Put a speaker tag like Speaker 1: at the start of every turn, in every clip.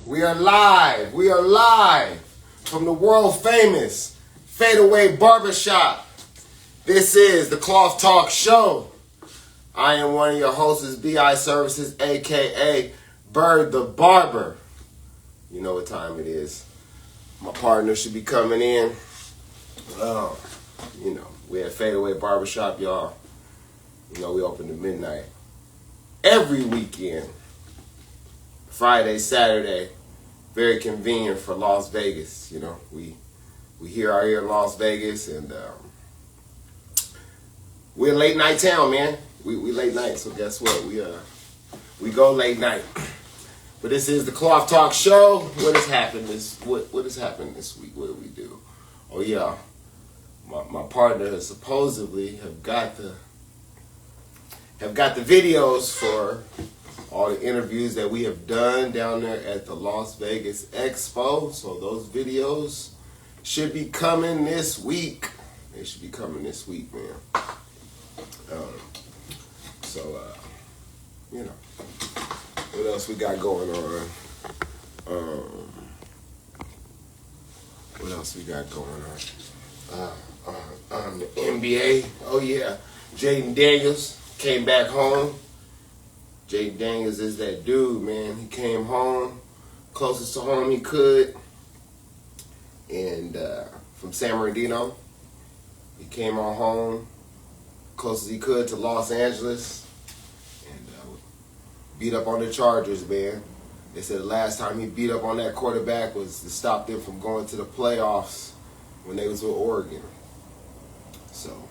Speaker 1: We are live. We are live from the world famous Fadeaway Barbershop. This is the Cloth Talk Show. I am one of your hosts, BI Services, aka Bird the Barber. You know what time it is. My partner should be coming in. We at Fadeaway Barbershop, y'all. We open to midnight every weekend. Friday, Saturday, very convenient for Las Vegas. We here out here in Las Vegas, and we're late night town, man. We late night, so guess what? We go late night. But this is the Cloth Talk Show. What has happened what has happened this week? What did we do? Oh yeah, my partner has supposedly have got the videos for all the interviews that we have done down there at the Las Vegas Expo. So those videos should be coming this week. They should be coming this week, man. What else we got going on? What else we got going on? The NBA. Oh yeah, Jaden Daniels came back home. Jaden Daniels is that dude, man. He came home, closest to home he could, and from San Bernardino. He came on home, close as he could to Los Angeles, and beat up on the Chargers, man. They said the last time he beat up on that quarterback was to stop them from going to the playoffs when they was with Oregon. So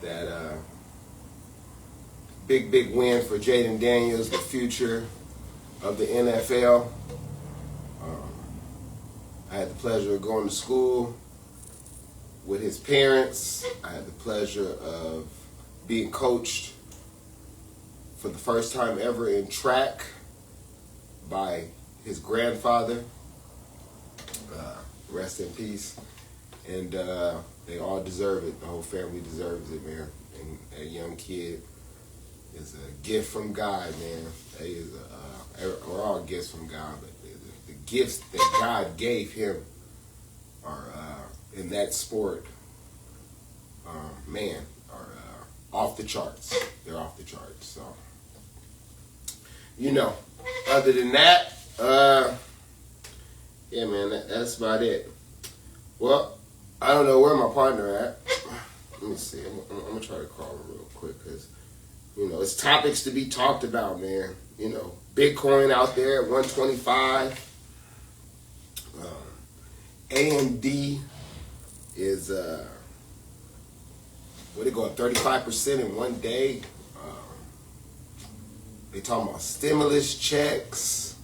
Speaker 1: that big win for Jaden Daniels, the future of the NFL. I had the pleasure of going to school with his parents. I had the pleasure of being coached for the first time ever in track by his grandfather. Rest in peace. And they all deserve it. The whole family deserves it, man. And a young kid is a gift from God, man. We're all gifts from God, but the gifts that God gave him are in that sport, are off the charts. They're off the charts. So, other than that, yeah, man, that's about it. Well, I don't know where my partner at. Let me see. I'm gonna try to call him real quick because, it's topics to be talked about, man. Bitcoin out there at 125. AMD is they go up 35% in one day. They talking about stimulus checks.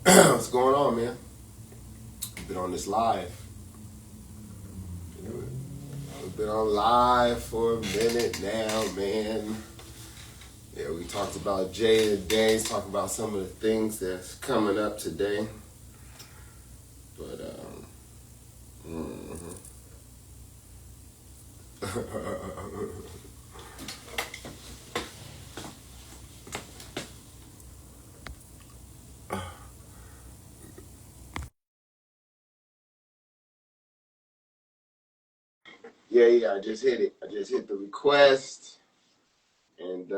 Speaker 1: What's going on, man? We've been on this live. We've been on live for a minute now, man. Yeah, we talked about Jay and Days, talking about some of the things that's coming up today. But, yeah, I just hit it. I just hit the request, and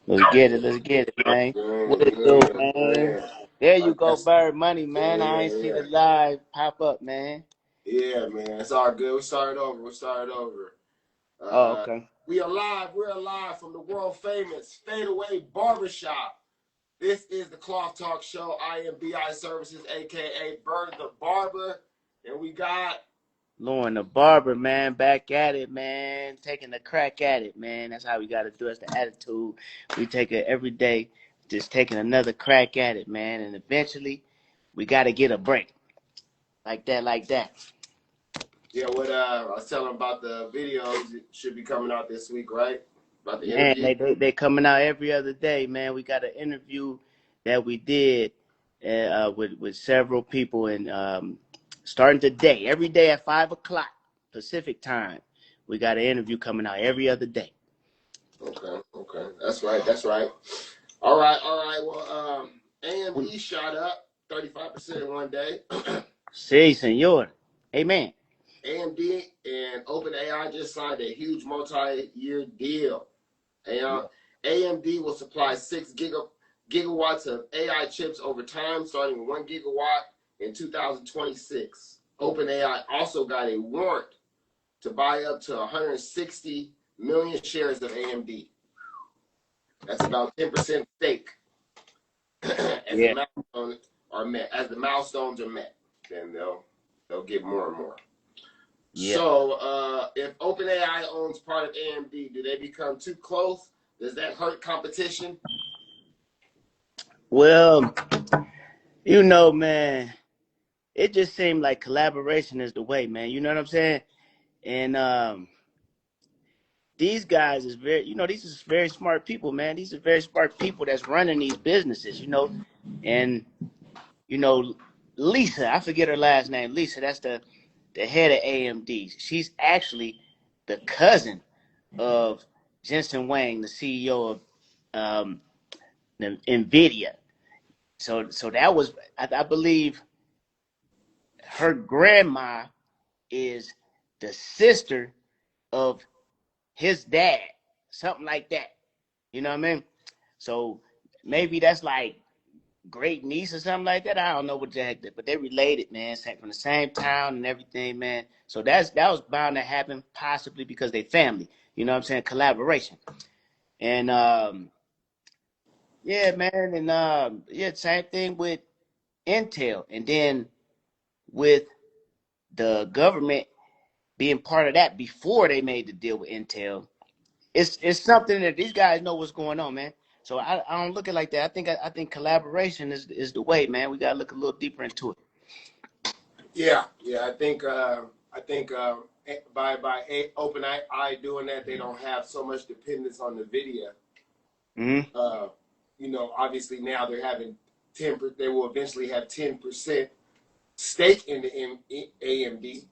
Speaker 2: Let's get it, man. What it do, man? There you go, Bird Money, man. I ain't see the live pop up, man.
Speaker 1: Yeah, man, it's all good. We started over.
Speaker 2: Oh, okay.
Speaker 1: We're alive from the world famous Fadeaway Barbershop. This is the Cloth Talk Show. I am BI Services, aka Bird the Barber, and we got
Speaker 2: Lauren the Barber, man, back at it, man. Taking a crack at it, man. That's how we got to do. That's the attitude. We take it every day, just taking another crack at it, man. And eventually, we got to get a break. Like that.
Speaker 1: Yeah, what I was telling about the videos, it should be coming out this week, right? About the
Speaker 2: Man,
Speaker 1: interview.
Speaker 2: they coming out every other day, man. We got an interview that we did with several people, and starting today, every day at 5:00 Pacific time, we got an interview coming out every other day.
Speaker 1: Okay, that's right. All right, all right. Well, AMD shot up 35% in one day.
Speaker 2: Sí, señor. Amen.
Speaker 1: AMD and OpenAI just signed a huge multi-year deal. And AMD will supply gigawatts of AI chips over time, starting with 1 gigawatt in 2026. OpenAI also got a warrant to buy up to 160 million shares of AMD. That's about 10% stake as
Speaker 2: Yeah.
Speaker 1: the milestones are met. As the milestones are met, then they'll get more and more.
Speaker 2: Yeah.
Speaker 1: So if OpenAI owns part of AMD, do they become too close? Does that hurt competition?
Speaker 2: Well, you know, man, it just seemed like collaboration is the way, man. You know what I'm saying? And these guys is very, these is very smart people, man. These are very smart people that's running these businesses, and you know, Lisa, I forget her last name. Lisa, that's the head of AMD. She's actually the cousin of Jensen Wang, the CEO of um, NVIDIA. So that was, I believe, her grandma is the sister of his dad, something like that. You know what I mean? So maybe that's like great niece or something like that. I don't know what the heck, but they related, man, from the same town and everything, man. So that was bound to happen, possibly because they family. You know what I'm saying? Collaboration. And yeah, man, and yeah, same thing with Intel, and then with the government being part of that before they made the deal with Intel. It's something that these guys know what's going on, man. So I don't look at it like that. I think collaboration is the way, man. We gotta look a little deeper into it.
Speaker 1: Yeah, yeah. I think by OpenAI doing that, they don't have so much dependence on NVIDIA.
Speaker 2: Mm-hmm.
Speaker 1: Obviously now they're having 10. They will eventually have 10% stake in AMD.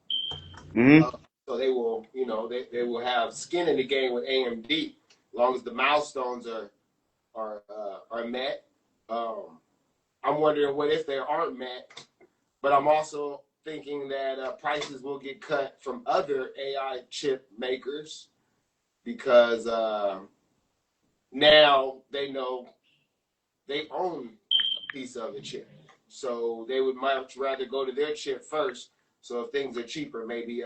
Speaker 2: Mm-hmm.
Speaker 1: Uh, so they will, they will have skin in the game with AMD, as long as the milestones are met. Um, I'm wondering what if they aren't met, but I'm also thinking that prices will get cut from other AI chip makers because now they know they own a piece of the chip, so they would much rather go to their chip first. So if things are cheaper, maybe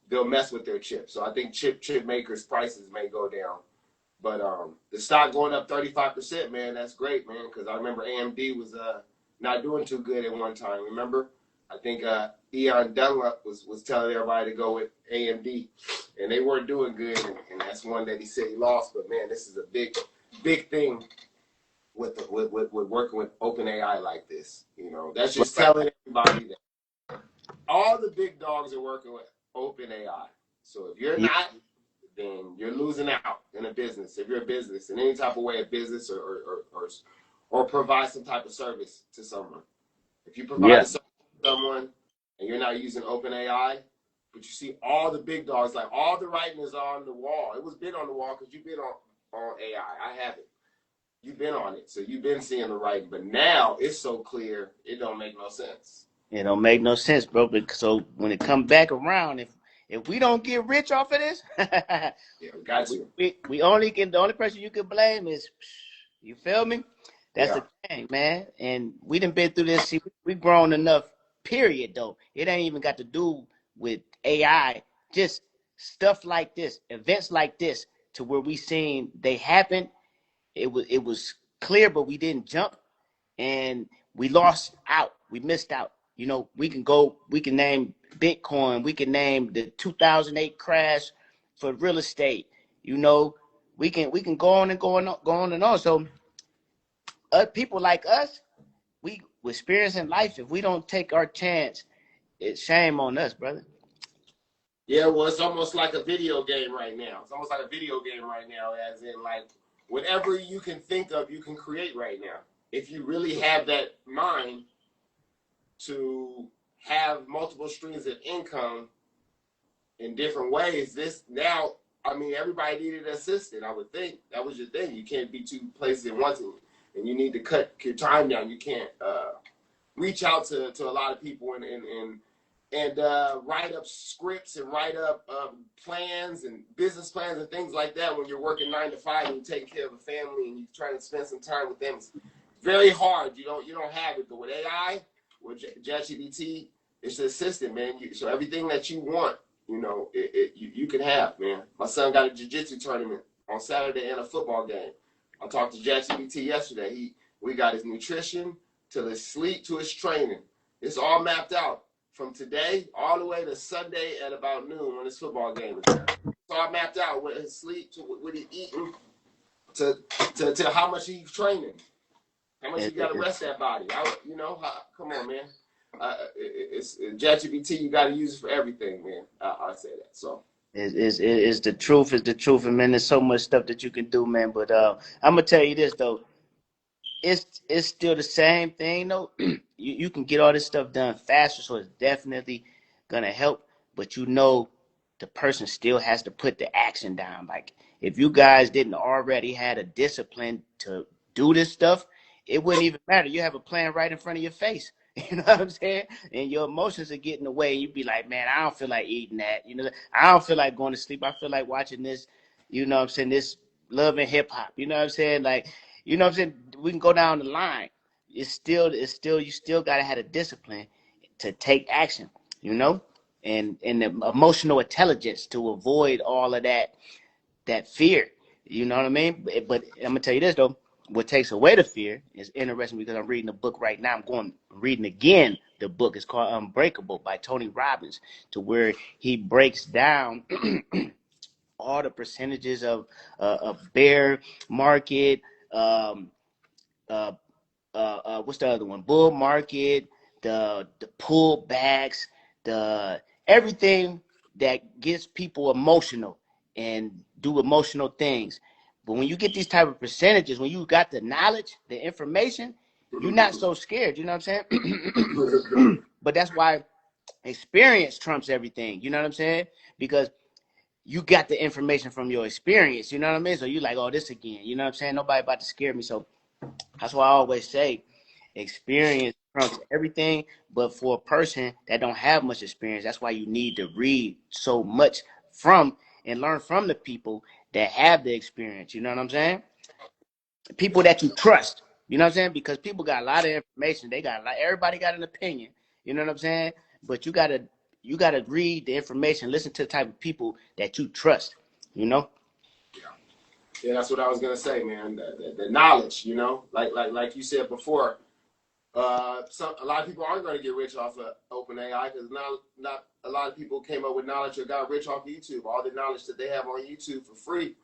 Speaker 1: they'll mess with their chip. So I think chip makers' prices may go down. But the stock going up 35%, man, that's great, man. Because I remember AMD was not doing too good at one time. Remember, I think Eon Dunlap was telling everybody to go with AMD, and they weren't doing good. And that's one that he said he lost. But man, this is a big thing with working with OpenAI like this. That's just telling everybody that all the big dogs are working with OpenAI. So if you're
Speaker 2: Yeah.
Speaker 1: not, then you're losing out in a business. If you're a business in any type of way, a business or provide some type of service to someone. If you provide
Speaker 2: Yeah.
Speaker 1: a service to someone and you're not using OpenAI, but you see all the big dogs, like all the writing is on the wall. It was been on the wall because you've been on AI. I haven't. You've been on it, so you've been seeing the writing. But now it's so clear, it don't make no sense.
Speaker 2: It don't make no sense, bro. So when it come back around, if we don't get rich off of this,
Speaker 1: Yeah, we got to.
Speaker 2: we only can, the only person you can blame is, you feel me? That's
Speaker 1: Yeah.
Speaker 2: the thing, man. And we done been through this. See, we grown enough. Period. Though it ain't even got to do with AI. Just stuff like this, events like this, to where we seen they happen. It was clear, but we didn't jump, and we lost out. We missed out. We can name Bitcoin. We can name the 2008 crash for real estate. You know, we can go on and go on and on. So, people like us, we experiencing life. If we don't take our chance, it's shame on us, brother.
Speaker 1: Yeah, well, it's almost like a video game right now. It's almost like a video game right now, as in, like, whatever you can think of, you can create right now. If you really have that mind to have multiple streams of income in different ways, this now I mean, everybody needed an assistant. I would think that was your thing. You can't be two places at once, and you need to cut your time down. You can't reach out to a lot of people and write up scripts and write up plans and business plans and things like that when you're working 9 to 5 and you take care of a family and you're trying to spend some time with them. It's very hard. You don't have it. But with AI, with ChatGPT, it's the assistant, man. So everything that you want, you can have, man. My son got a jiu-jitsu tournament on Saturday and a football game. I talked to ChatGPT yesterday. We got his nutrition to his sleep to his training. It's all mapped out from today all the way to Sunday at about noon when his football game is at. It's all mapped out with his sleep to what he's eating to how much he's training, how much you got to rest that body. Come on, man. It's ChatGPT. You got to use it for everything, man. I say that. So.
Speaker 2: It's the truth. It's the truth, and man, there's so much stuff that you can do, man. But I'm gonna tell you this though, it's still the same thing though. You can get all this stuff done faster, so it's definitely gonna help. But the person still has to put the action down. Like if you guys didn't already had a discipline to do this stuff, it wouldn't even matter. You have a plan right in front of your face. You know what I'm saying? And your emotions are getting away. You'd be like, man, I don't feel like eating that. I don't feel like going to sleep. I feel like watching this, you know what I'm saying, this Love and Hip Hop. You know what I'm saying? Like, you know what I'm saying? We can go down the line. You still gotta have a discipline to take action, and the emotional intelligence to avoid all of that fear. You know what I mean? But I'm gonna tell you this though. What takes away the fear is interesting because I'm reading a book right now. I'm reading again the book. It's called Unbreakable by Tony Robbins, to where he breaks down all the percentages of bear market, um, uh, what's the other one? Bull market, the pullbacks, the everything that gets people emotional and do emotional things. But when you get these type of percentages, when you got the knowledge, the information, you're not so scared. You know what I'm saying? But that's why experience trumps everything. You know what I'm saying? Because you got the information from your experience. You know what I mean? So you like, oh, this again. You know what I'm saying? Nobody about to scare me. So that's why I always say experience trumps everything. But for a person that don't have much experience, that's why you need to read so much from and learn from the people that have the experience. You know what I'm saying? People that you trust. You know what I'm saying? Because people got a lot of information. Everybody got an opinion. You know what I'm saying? But you gotta read the information, listen to the type of people that you trust. You know?
Speaker 1: Yeah, that's what I was gonna say, man. The knowledge, like you said before. A lot of people aren't going to get rich off of OpenAI because not a lot of people came up with knowledge or got rich off YouTube. All the knowledge that they have on YouTube for free,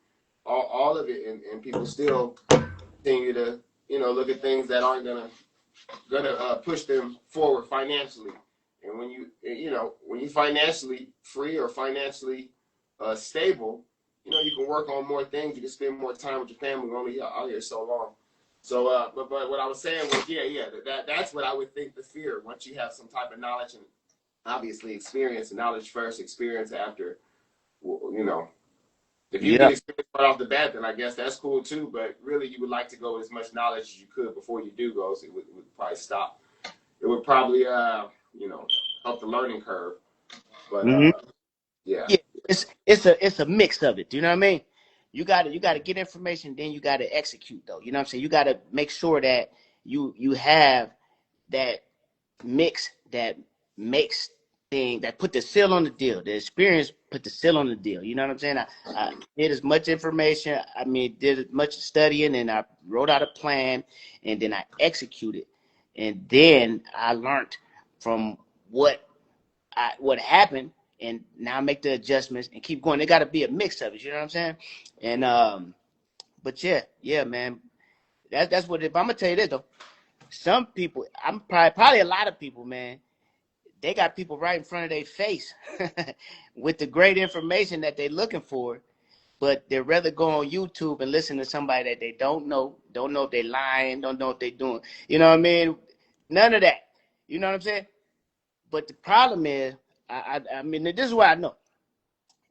Speaker 1: all of it, and people still continue to look at things that aren't gonna push them forward financially. And when you financially free or financially stable, you can work on more things. You can spend more time with your family. We're only out here so long. So, but what I was saying was, that's what I would think the fear. Once you have some type of knowledge and obviously experience, knowledge first, experience after, if you get
Speaker 2: Yeah.
Speaker 1: experience right off the bat, then I guess that's cool too. But really, you would like to go with as much knowledge as you could before you do go. So it would probably stop. It would probably, help the learning curve. But
Speaker 2: Mm-hmm.
Speaker 1: yeah,
Speaker 2: Yeah, it's a mix of it. Do you know what I mean? You gotta get information, then you gotta execute though. You know what I'm saying? You gotta make sure that you have that mix that makes thing that put the seal on the deal. The experience put the seal on the deal. You know what I'm saying? I did as much information. I mean, did as much studying, and I wrote out a plan, and then I executed, and then I learned from what happened, and now make the adjustments and keep going. There got to be a mix of it. You know what I'm saying? And but yeah, man. That's what it. But I'm gonna tell you this though. Some people, I'm probably a lot of people, man. They got people right in front of their face with the great information that they're looking for, but they'd rather go on YouTube and listen to somebody that they don't know if they're lying, don't know if they're doing, you know what I mean? None of that. You know what I'm saying? But the problem is, I mean, this is what I know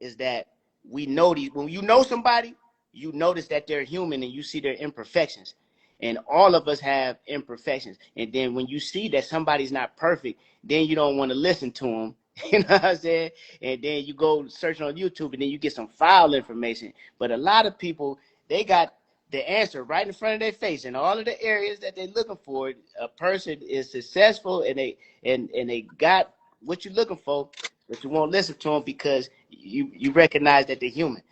Speaker 2: is that we know these. When you know somebody, you notice that they're human and you see their imperfections. And all of us have imperfections. And then when you see that somebody's not perfect, then you don't want to listen to them. You know what I'm saying? And then you go search on YouTube and then you get some foul information. But a lot of people, they got the answer right in front of their face in all of the areas that they're looking for. A person is successful and they got what you're looking for, but you won't listen to them because you recognize that they're human,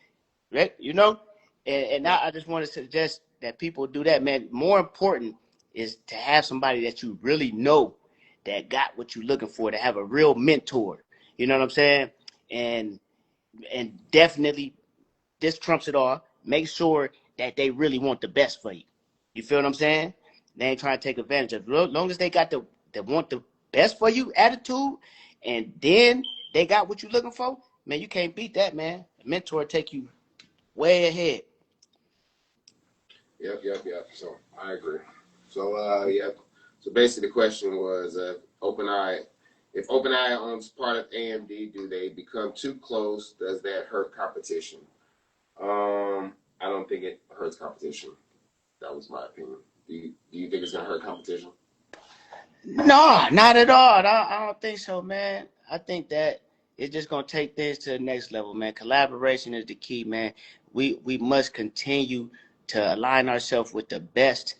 Speaker 2: right? You know, and now I just want to suggest that people do that, man. More important is to have somebody that you really know that got what you're looking for, to have a real mentor. You know what I'm saying? And definitely this trumps it all. Make sure that they really want the best for you. You feel what I'm saying? They ain't trying to take advantage of it. As long as they got the want the best for you attitude, and then they got what you're looking for, man, you can't beat that, man. A mentor take you way ahead.
Speaker 1: Yep. So I agree. So yeah. So basically, the question was, OpenAI. If OpenAI owns part of AMD, do they become too close? Does that hurt competition? I don't think it hurts competition. That was my opinion. Do you think it's gonna hurt competition?
Speaker 2: No, not at all. I don't think so, man. I think that it's just gonna take things to the next level, man. Collaboration is the key, man. We must continue to align ourselves with the best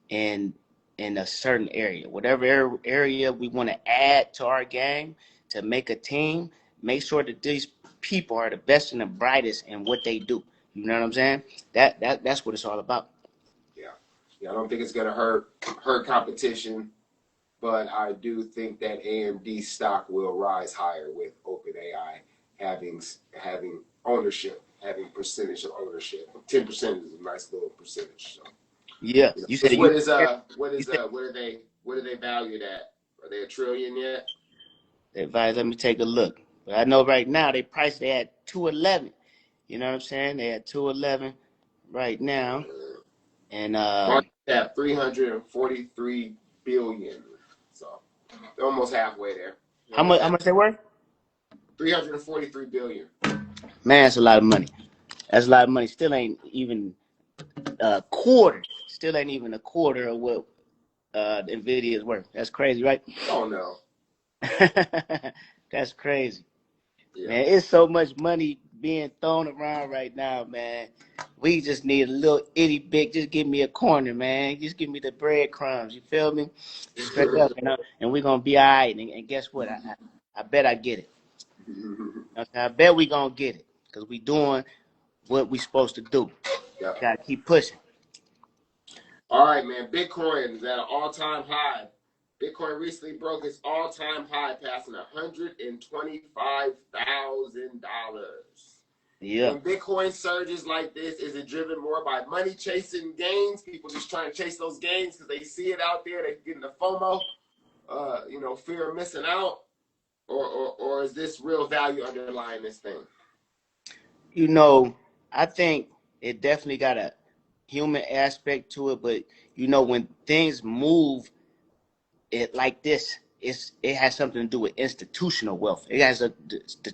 Speaker 2: in a certain area. Whatever area we want to add to our game to make a team, make sure that these people are the best and the brightest in what they do. You know what I'm saying? That's what it's all about.
Speaker 1: Yeah. Yeah. I don't think it's gonna hurt competition. But I do think that AMD stock will rise higher with OpenAI having ownership, having percentage of ownership. 10% is a nice little percentage. So,
Speaker 2: Yeah.
Speaker 1: you know,
Speaker 2: You said
Speaker 1: because
Speaker 2: you you said
Speaker 1: what are they valued at? Are they a trillion yet?
Speaker 2: advice, let me take a look. But I know right now they priced they at 211. You know what I'm saying? They at 211 right now. And
Speaker 1: Market cap 343 billion. So they're almost halfway there. They're almost
Speaker 2: how
Speaker 1: half.
Speaker 2: much they worth?
Speaker 1: 343 billion.
Speaker 2: Man, that's a lot of money. That's a lot of money. Still ain't even a quarter. Still ain't even a quarter of what Nvidia is worth. That's crazy, right?
Speaker 1: Oh no.
Speaker 2: That's crazy.
Speaker 1: Yeah.
Speaker 2: Man, it's so much money being thrown around right now, man. We just need a little itty bit. Just give me a corner, man. Just give me the breadcrumbs. You feel me? Straight up, and we're gonna be all right. And guess what? I bet I get it. Okay, I bet we gonna get it because we doing what we supposed to do.
Speaker 1: Yep.
Speaker 2: Gotta keep pushing.
Speaker 1: All right, man. Bitcoin is at an all-time high. Bitcoin recently broke its all-time high, passing $125,000.
Speaker 2: Yeah.
Speaker 1: When Bitcoin surges like this, is it driven more by money chasing gains? People just trying to chase those gains because they see it out there. They're getting the FOMO, fear of missing out, or is this real value underlying this thing?
Speaker 2: You know, I think it definitely got a human aspect to it, but when things move it like this, it has something to do with institutional wealth. It has to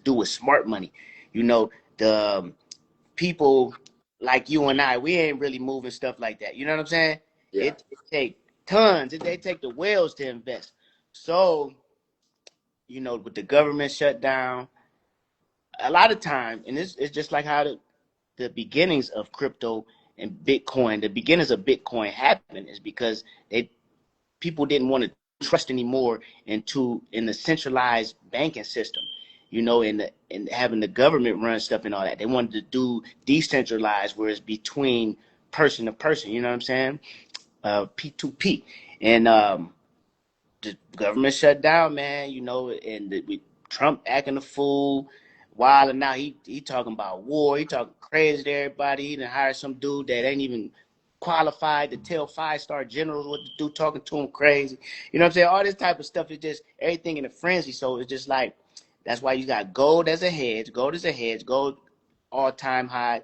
Speaker 2: do with smart money. The people like you and I, we ain't really moving stuff like that. You know what I'm saying?
Speaker 1: Yeah.
Speaker 2: It take tons. They take the whales to invest. So, with the government shut down, a lot of time, and it's just like how the beginnings of crypto and Bitcoin, the beginnings of Bitcoin happened is because people didn't want to trust anymore in the centralized banking system, and having the government run stuff and all that. They wanted to do decentralized, where it's between person to person. You know what I'm saying? P2P, and the government shut down, man. And Trump acting a fool, wild, and now he talking about war. He talking crazy to everybody. He done hired some dude that ain't even qualified to tell 5-star generals what to do, talking to him crazy. You know what I'm saying? All this type of stuff is just everything in a frenzy. So it's just like that's why you got gold as a hedge. Gold is a hedge. Gold all time high.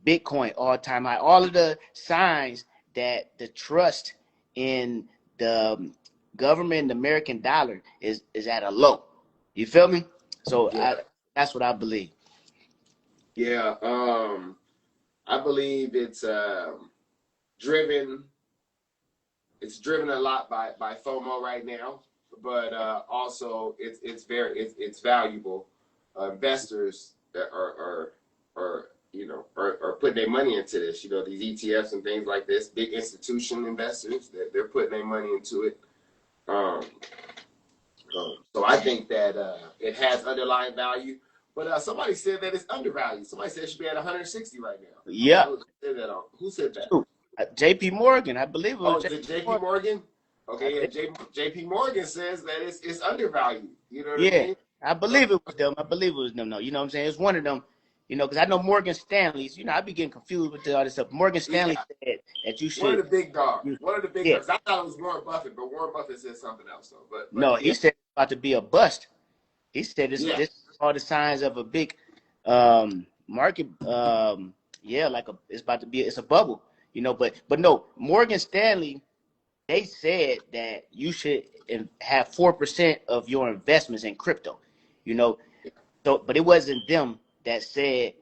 Speaker 2: Bitcoin all time high. All of the signs that the trust in the government and the American dollar is at a low. You feel me? So
Speaker 1: Yeah.
Speaker 2: that's what I believe.
Speaker 1: Yeah, I believe driven. It's driven a lot by FOMO right now, but also it's valuable. Investors are putting their money into this. You know, these ETFs and things like this. Big institution investors, they're putting their money into it. Um, so I think that it has underlying value. But somebody said that it's undervalued. Somebody said it should be at 160 right now. I don't
Speaker 2: Yeah.
Speaker 1: know who said that. Who said that?
Speaker 2: Shoot. JP Morgan, I believe it was
Speaker 1: Oh, is
Speaker 2: JP
Speaker 1: it J.P.
Speaker 2: Morgan.
Speaker 1: Morgan?
Speaker 2: I
Speaker 1: Okay, yeah.
Speaker 2: think,
Speaker 1: J.P. Morgan says that it's undervalued. You know what I
Speaker 2: yeah,
Speaker 1: mean?
Speaker 2: I
Speaker 1: So,
Speaker 2: believe it was them. I believe it was them. No, you know what I'm saying? It's one of them. You know, because I know Morgan Stanley's. You know, I be getting confused with all this stuff. Morgan Stanley
Speaker 1: yeah,
Speaker 2: said that you
Speaker 1: one of
Speaker 2: should.
Speaker 1: the big dogs.
Speaker 2: You,
Speaker 1: One of the big
Speaker 2: yeah,
Speaker 1: dogs. I thought it was Warren Buffett, but Warren Buffett said something else though. But
Speaker 2: no,
Speaker 1: yeah,
Speaker 2: he said it's about to be a bust. He said
Speaker 1: yeah,
Speaker 2: this all the signs of a big market. Yeah, like it's about to be. It's a bubble. You know, but no, Morgan Stanley. They said that you should have 4% of your investments in crypto. You know, so but it wasn't them that said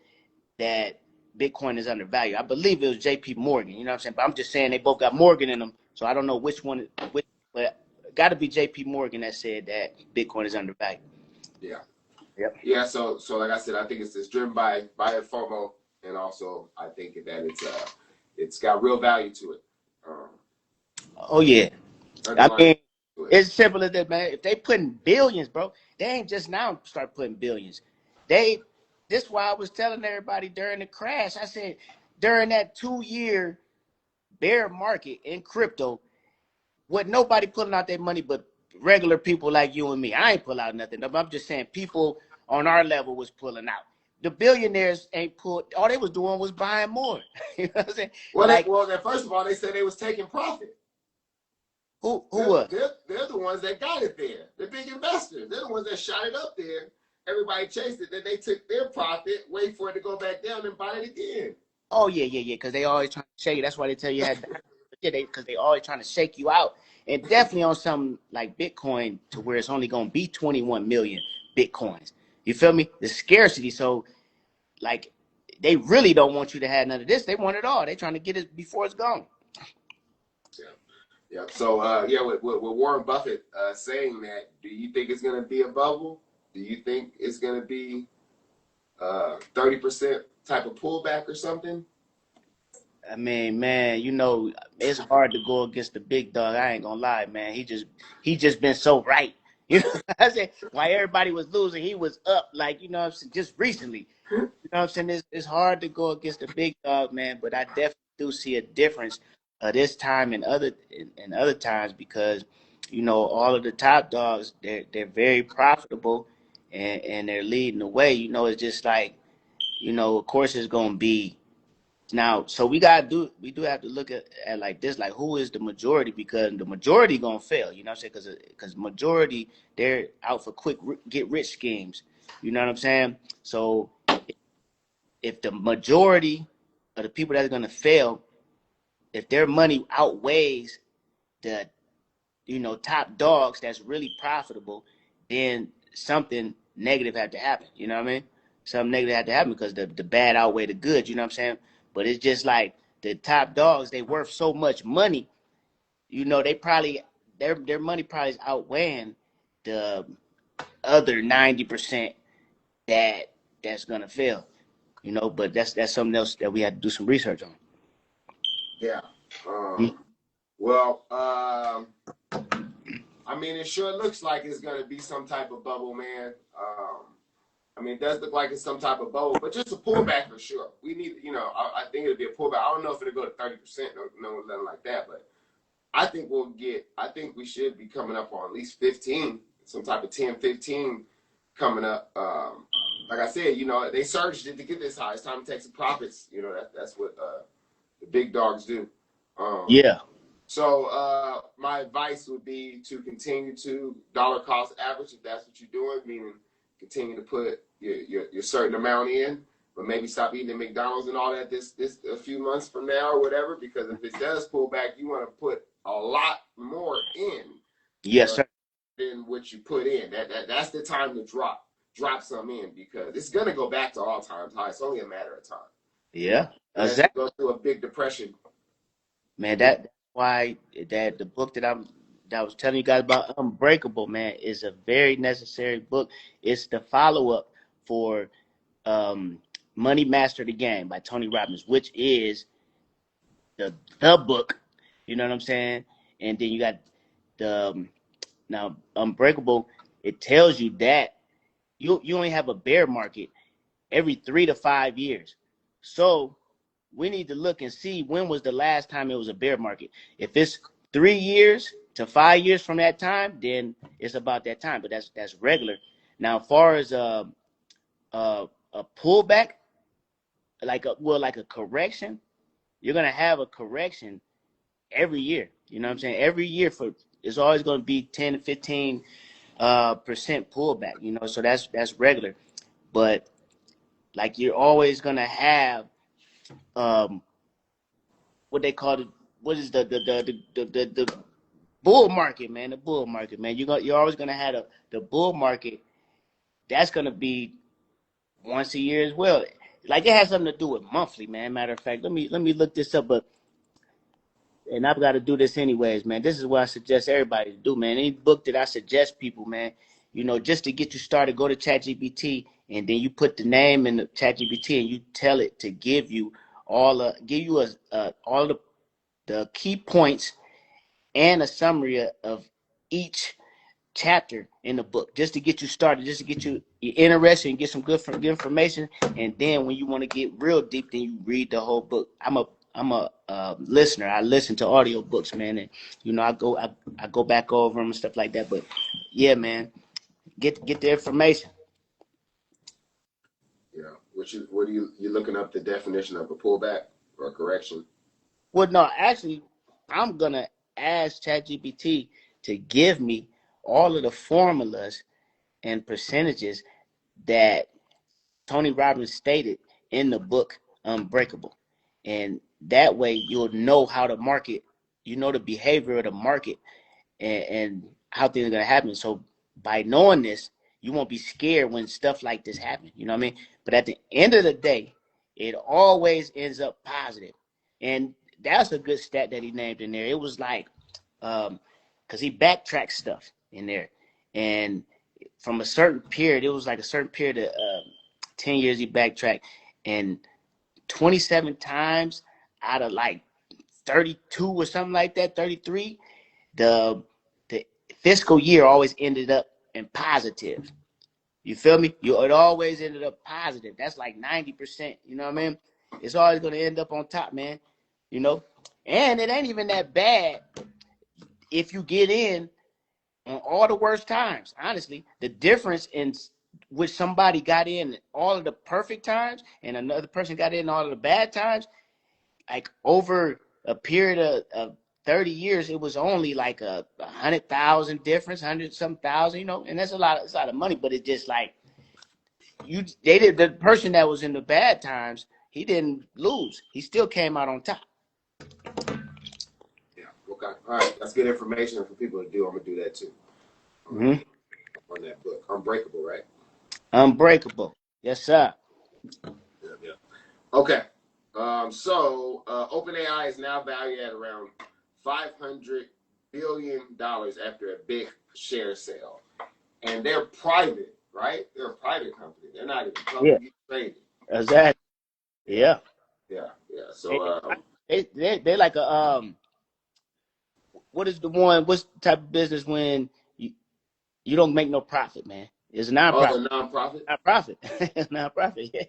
Speaker 2: that Bitcoin is undervalued. I believe it was J.P. Morgan. You know what I'm saying? But I'm just saying they both got Morgan in them, so I don't know which one. But got to be J.P. Morgan that said that Bitcoin is undervalued.
Speaker 1: yeah,
Speaker 2: Yep.
Speaker 1: yeah. So like I said, I think it's driven by a FOMO, and also I think that it's got real value to it. Um,
Speaker 2: Oh yeah. I
Speaker 1: underlying
Speaker 2: mean,
Speaker 1: to it.
Speaker 2: it's simple as that, man. If they putting billions, bro, they ain't just now start putting billions. They this why I was telling everybody during the crash. I said during that 2 year bear market in crypto, with nobody pulling out their money but regular people like you and me. I ain't pull out nothing. I'm just saying people on our level was pulling out. The billionaires ain't pulled. All they was doing was buying more. You know what I'm saying? Like
Speaker 1: First of all, they said they was taking profit.
Speaker 2: who
Speaker 1: They're,
Speaker 2: was?
Speaker 1: they're, they're the ones that got it there. The big investors. They're the ones that shot it up there. Everybody chased it. Then they took their profit, wait for it to go back down, and buy it again.
Speaker 2: Oh yeah. Because they always trying to shake you. That's why they tell you had. Yeah, because they always trying to shake you out, and definitely on something like Bitcoin to where it's only gonna be 21 million Bitcoins. You feel me? The scarcity. So like, they really don't want you to have none of this. They want it all. They trying to get it before it's gone.
Speaker 1: Yeah, yeah. So yeah, with Warren Buffett saying that, do you think it's going to be a bubble? Do you think it's going to be 30% type of pullback or something?
Speaker 2: I mean, man, you know, it's hard to go against the big dog. I ain't gonna lie, man. He just been so right. You know, I said while everybody was losing, he was up. Like, you know what I'm saying, just recently. You know what I'm saying? It's hard to go against the big dog, man. But I definitely do see a difference this time and other times because, you know, all of the top dogs they're very profitable and they're leading the way. You know, it's just like, you know, of course it's gonna be now, so we do have to look at like this, like who is the majority, because the majority gonna fail. You know what I'm saying? Because majority they're out for quick get rich schemes. You know what I'm saying? So if the majority of the people that are gonna fail, if their money outweighs the top dogs that's really profitable, then something negative had to happen. You know what I mean? Something negative had to happen because the bad outweigh the good. You know what I'm saying? But it's just like the top dogs, they worth so much money. You know, they probably their money probably is outweighing the other 90% that's gonna fail. You know, but that's something else that we had to do some research on.
Speaker 1: Yeah.
Speaker 2: Mm.
Speaker 1: Well, I mean, it sure looks like it's going to be some type of bubble, man. I mean, it does look like it's some type of bubble, but just a pullback for sure. We need, I think it'll be a pullback. I don't know if it'll go to 30%, no, nothing like that, but I think we should be coming up on at least 15, some type of 10, 15 coming up. Like I said, they surged it to get this high. It's time to take some profits. That's what the big dogs do. Um,
Speaker 2: Yeah.
Speaker 1: so my advice would be to continue to dollar cost average if that's what you're doing, meaning continue to put your certain amount in, but maybe stop eating at McDonald's and all that this a few months from now or whatever. Because if it does pull back, you want to put a lot more in
Speaker 2: Yes,
Speaker 1: uh,
Speaker 2: sir.
Speaker 1: than what you put in. That's the time to drop. drop some in because it's gonna go back to all time high. It's only a matter of time.
Speaker 2: Yeah,
Speaker 1: Unless we
Speaker 2: exactly.
Speaker 1: go through a big depression.
Speaker 2: Man, that's why that the book that I was telling you guys about, Unbreakable, man, is a very necessary book. It's the follow up for um, Money Master the Game by Tony Robbins, which is the book. You know what I'm saying? And then you got the now Unbreakable. It tells you that you only have a bear market every 3 to 5 years. So we need to look and see when was the last time it was a bear market. If it's 3 years to 5 years from that time, then it's about that time. But that's regular. Now, as far as a pullback, like a correction, you're gonna have a correction every year. You know what I'm saying? Every year for it's always gonna be 10 to 15 percent pullback. You know, so that's regular. But like you're always gonna have um what they call it. What is the bull market, man? The bull market, man. You're always gonna have the bull market. That's gonna be once a year as well. Like it has something to do with monthly, man. Matter of fact, let me look this up. But and I've got to do this anyways, man. This is what I suggest everybody to do, man. Any book that I suggest people, man, you know, just to get you started, go to ChatGPT and then you put the name in the ChatGPT and you tell it to give you all the key points and a summary of each chapter in the book, just to get you started, just to get you interested and get some good information. And then when you want to get real deep, then you read the whole book. I'm a listener. I listen to audio books, man, and you know I go back over them and stuff like that. But yeah, man, get the information.
Speaker 1: Yeah. What are you looking up the definition of a pullback or a correction?
Speaker 2: Well, no, actually, I'm gonna ask ChatGPT to give me all of the formulas and percentages that Tony Robbins stated in the book Unbreakable. And that way you'll know how to market, you know the behavior of the market and how things are gonna happen. So by knowing this, you won't be scared when stuff like this happens. You know what I mean? But at the end of the day, it always ends up positive. And that's a good stat that he named in there. It was like because he backtracked stuff in there. And from a certain period, it was like a certain period of 10 years he backtracked. And 27 times out of like 32 or something like that, 33, the the fiscal year always ended up in positive. You feel me? It always ended up positive. That's like 90%. You know what I mean? It's always gonna end up on top, man. You know? And it ain't even that bad if you get in on all the worst times. Honestly, the difference in which somebody got in all of the perfect times and another person got in all of the bad times, like over a period of 30 years, it was only like a 100,000 difference, 100 some thousand, you know, and that's a lot. It's a lot of money, but it's just like they did. The person that was in the bad times, he didn't lose. He still came out on top.
Speaker 1: Yeah. Okay. All right. That's good information for people to do. I'm gonna do that too.
Speaker 2: Mm-hmm.
Speaker 1: On that book, Unbreakable, right?
Speaker 2: Unbreakable. Yes, sir.
Speaker 1: Yeah. Yeah. Okay. So OpenAI is now valued at around $500 billion after a big share sale, and they're private, right? They're a private company. They're not even
Speaker 2: Yeah.
Speaker 1: publicly traded.
Speaker 2: Exactly.
Speaker 1: Yeah.
Speaker 2: Yeah.
Speaker 1: Yeah. Yeah.
Speaker 2: They,
Speaker 1: So
Speaker 2: they like a what is the one? What's the type of business when you don't make no profit, man? It's a
Speaker 1: oh,
Speaker 2: nonprofit.
Speaker 1: a nonprofit.
Speaker 2: Nonprofit. Nonprofit. Yeah.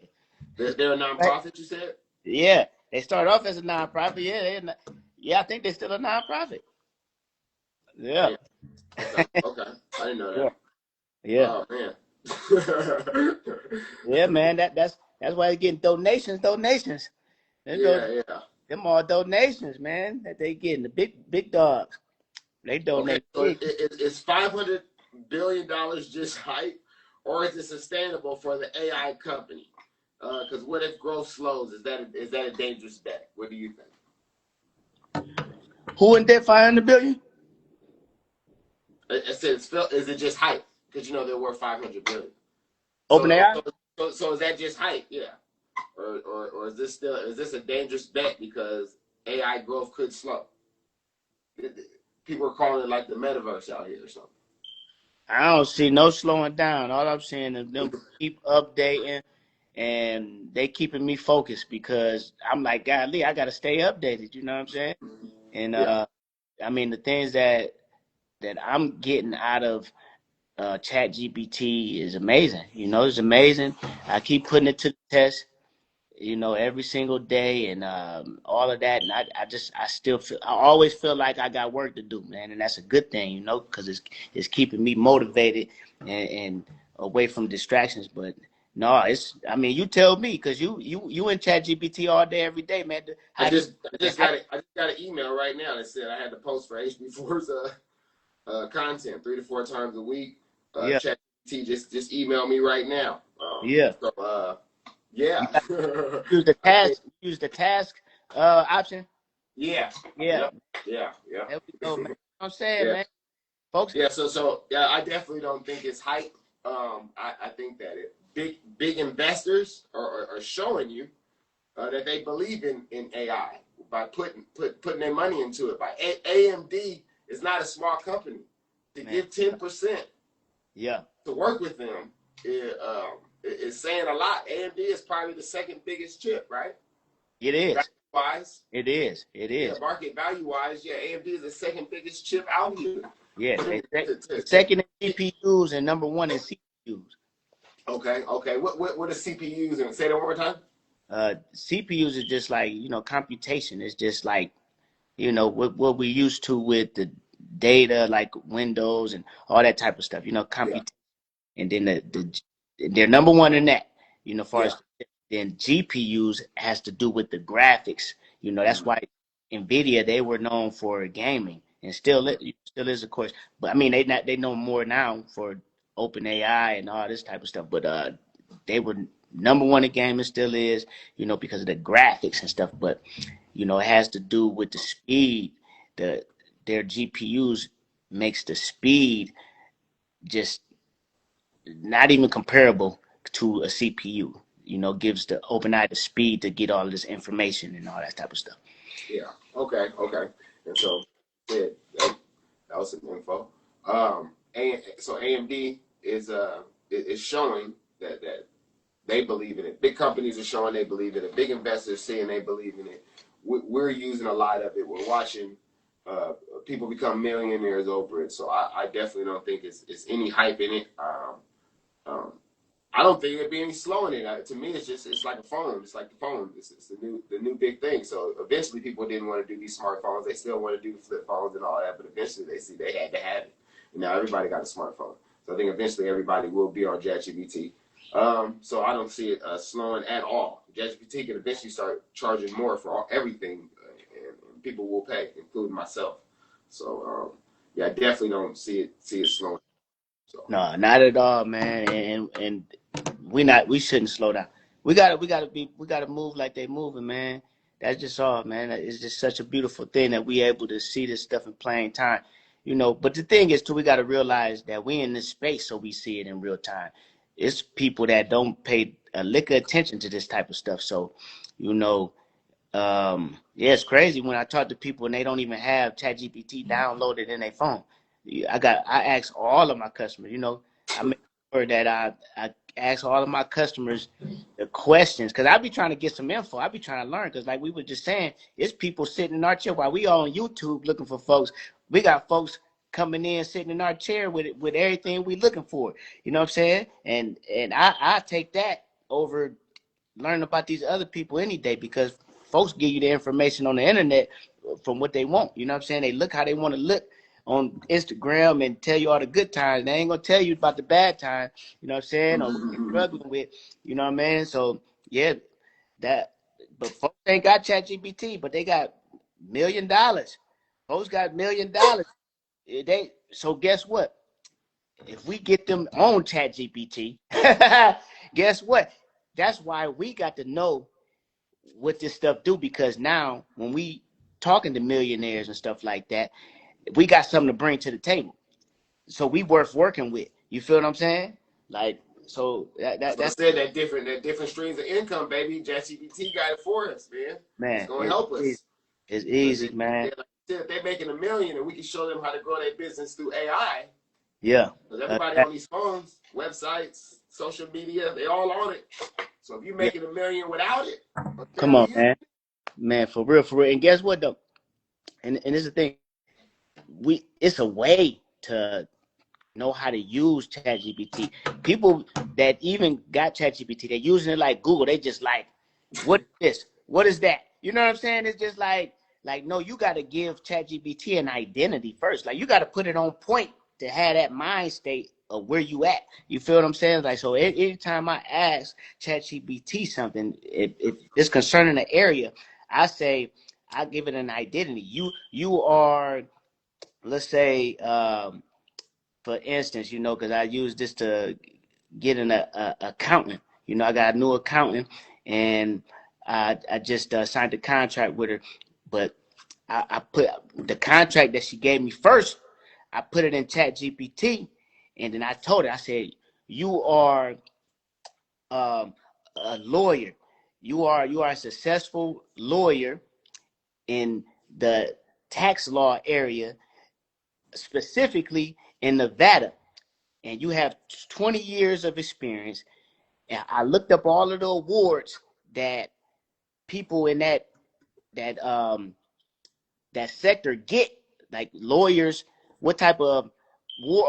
Speaker 1: They're a
Speaker 2: Right.
Speaker 1: nonprofit. You said?
Speaker 2: Yeah. They started off as a nonprofit. Yeah. Yeah. I think they're still a nonprofit. Yeah.
Speaker 1: Damn. Okay. Okay. I didn't know
Speaker 2: Yeah.
Speaker 1: that.
Speaker 2: Yeah.
Speaker 1: Oh man.
Speaker 2: Yeah, man. That's why they're getting donations. They
Speaker 1: Yeah.
Speaker 2: do
Speaker 1: Yeah.
Speaker 2: them all donations, man. That they getting the big dogs. They
Speaker 1: Okay,
Speaker 2: donate
Speaker 1: so
Speaker 2: big.
Speaker 1: is $500 billion just hype, or is it sustainable for the AI company? Because what if growth slows? Is that a dangerous bet? What do you think?
Speaker 2: Who in debt 500 billion?
Speaker 1: I said, is it just hype? Because they're worth $500 billion. So
Speaker 2: OpenAI?
Speaker 1: so is that just hype? Yeah. Or is this a dangerous bet because AI growth could slow? People are calling it like the metaverse out here or something.
Speaker 2: I don't see no slowing down. All I'm saying is them keep updating and they keeping me focused because I'm like, golly, I gotta stay updated. You know what I'm saying? And
Speaker 1: Yeah.
Speaker 2: I mean the things that I'm getting out of Chat GPT is amazing. You know, it's amazing. I keep putting it to the test, you know, every single day and all of that. And I still feel, I always feel like I got work to do, man. And that's a good thing, you know, because it's keeping me motivated and away from distractions. But no, I mean, you tell me, because you in Chat GPT all day, every day, man. How do you,
Speaker 1: I just got an email right now that said I had to post for HB4's content 3 to 4 times a week.
Speaker 2: yeah,
Speaker 1: ChatGPT just email me right now.
Speaker 2: yeah.
Speaker 1: Yeah.
Speaker 2: You got to use the
Speaker 1: I think
Speaker 2: task, option.
Speaker 1: yeah.
Speaker 2: Yeah,
Speaker 1: Yep. Yeah. Yeah.
Speaker 2: there we go, man. You know what I'm saying,
Speaker 1: Yeah.
Speaker 2: man. Folks,
Speaker 1: Yeah. So yeah, I definitely don't think it's hype. I think that big investors are showing you that they believe in AI by putting their money into it. By AMD is not a small company. To
Speaker 2: man.
Speaker 1: give 10%
Speaker 2: Yeah,
Speaker 1: to work with them is saying a lot. AMD is probably the second biggest chip, right?
Speaker 2: it
Speaker 1: Value
Speaker 2: is.
Speaker 1: wise,
Speaker 2: It is. It
Speaker 1: yeah,
Speaker 2: is.
Speaker 1: market value wise, yeah, AMD is the second biggest chip out here.
Speaker 2: Yes, they
Speaker 1: To
Speaker 2: second in GPUs and number one in CPUs.
Speaker 1: okay. What is CPUs? And say that one more time.
Speaker 2: CPUs is just like, you know, computation. It's just like, you know, what we used to with the data, like Windows and all that type of stuff. You know,
Speaker 1: Yeah,
Speaker 2: computation. And then they're number one in that. You know, as far
Speaker 1: yeah.
Speaker 2: as then GPUs has to do with the graphics. You know, that's
Speaker 1: Mm-hmm.
Speaker 2: why Nvidia, they were known for gaming and still is, of course. But I mean, they know more now for OpenAI and all this type of stuff. But they were number one in gaming, still is. You know, because of the graphics and stuff. But you know, it has to do with the speed. Their GPUs makes the speed just not even comparable to a CPU. You know, gives the OpenAI the speed to get all of this information and all that type of stuff.
Speaker 1: Yeah. Okay. And so yeah, that was some info. So AMD is showing that they believe in it. Big companies are showing they believe in it. Big investors saying they believe in it. We're using a lot of it. We're watching uh, people become millionaires over it. So I definitely don't think it's any hype in it. Um, I don't think there'd be any slowing it. To me, it's like a phone. It's like the phone. It's the new big thing. So eventually, people didn't want to do these smartphones. They still want to do the flip phones and all that. But eventually, they see they had to have it. And now everybody got a smartphone. So I think eventually everybody will be on ChatGPT. So I don't see it slowing at all. ChatGPT can eventually start charging more for everything, and people will pay, including myself. So yeah, I definitely don't see it slowing. So
Speaker 2: No, not at all, man. And we shouldn't slow down. We gotta move like they moving, man. That's just all, man. It's just such a beautiful thing that we able to see this stuff in plain time. You know, but the thing is too, we gotta realize that we in this space so we see it in real time. It's people that don't pay a lick of attention to this type of stuff. So, you know, yeah, it's crazy when I talk to people and they don't even have ChatGPT downloaded in their phone. I ask all of my customers, you know, I make sure that I ask all of my customers the questions because I be trying to get some info. I be trying to learn because like we were just saying, it's people sitting in our chair while we all on YouTube looking for folks. We got folks coming in sitting in our chair with everything we looking for. You know what I'm saying? And I take that over learn about these other people any day because folks give you the information on the internet from what they want. You know what I'm saying? They look how they want to look on Instagram and tell you all the good times. They ain't gonna tell you about the bad times. You know what I'm saying? Or what they're struggling with. You know what I mean? So yeah, that. But folks ain't got ChatGPT, but they got $1 million. Folks got $1 million. They so guess what? If we get them on ChatGPT, guess what? That's why we got to know what this stuff do because now when we talking to millionaires and stuff like that, we got something to bring to the table. So we worth working with. You feel what I'm saying? Like So
Speaker 1: So I
Speaker 2: that's
Speaker 1: said that different streams of income, baby. ChatGPT got it for us, man. It's
Speaker 2: man.
Speaker 1: gonna help us.
Speaker 2: It's
Speaker 1: Because
Speaker 2: easy, man.
Speaker 1: like I said, if they're making $1 million and we can show them how to grow their business through AI,
Speaker 2: Yeah.
Speaker 1: because everybody on these phones, websites, social media, they all on it. So if you're
Speaker 2: Yeah.
Speaker 1: making $1 million without it,
Speaker 2: Come on,
Speaker 1: you
Speaker 2: man. Man, for real, for real. And guess what though? And this is the thing. It's a way to know how to use ChatGPT. People that even got ChatGPT, they're using it like Google. They just like, what is this? What is that? You know what I'm saying? It's just like no, you got to give ChatGPT an identity first. Like you got to put it on point to have that mind state of where you at. You feel what I'm saying? Like so, anytime I ask ChatGPT something, if it's concerning the area, I say I give it an identity. You are, let's say, for instance, because I use this to get an accountant. I got a new accountant, and I just signed a contract with her. But I put the contract that she gave me first. I put it in Chat GPT, and then I told her, I said, "You are a lawyer. You are a successful lawyer in the tax law area, specifically in Nevada, and you have 20 years of experience." And I looked up all of the awards that people in that um that sector get, like lawyers, what type of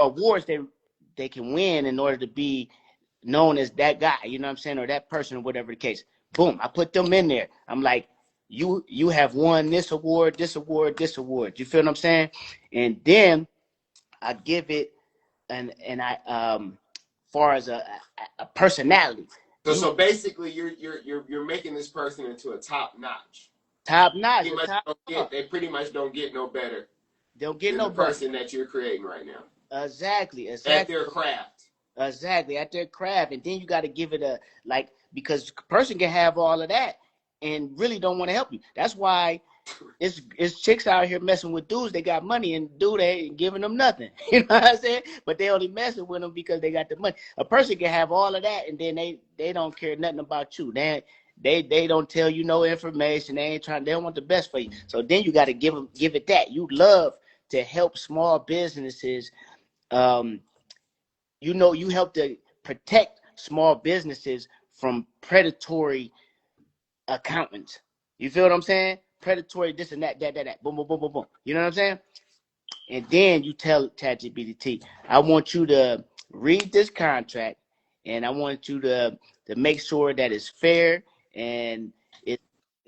Speaker 2: awards they can win in order to be known as that guy, you know what I'm saying, or that person, or whatever the case. Boom, I put them in there. I'm like, you have won this award, this award, this award. You feel what I'm saying? And then I give it and I far as a personality.
Speaker 1: So basically, you're making this person into a top notch.
Speaker 2: Top notch,
Speaker 1: They pretty much don't get no better
Speaker 2: don't get
Speaker 1: than
Speaker 2: no
Speaker 1: the
Speaker 2: better.
Speaker 1: person that you're creating right now.
Speaker 2: Exactly,
Speaker 1: At their craft.
Speaker 2: exactly at their craft, and then you got to give it a because a person can have all of that and really don't want to help you. That's why it's chicks out here messing with dudes. They got money and dude ain't giving them nothing. You know what I'm saying? But they only messing with them because they got the money. A person can have all of that and then they don't care nothing about you. They don't tell you no information. They ain't trying. They don't want the best for you. So then you got to give it that. You love to help small businesses. Um, you help to protect small businesses from predatory accountants. You feel what I'm saying? Predatory, this and that. Boom, boom, boom, boom, boom. You know what I'm saying? And then you tell ChatGPT, I want you to read this contract, and I want you to make sure that it's fair and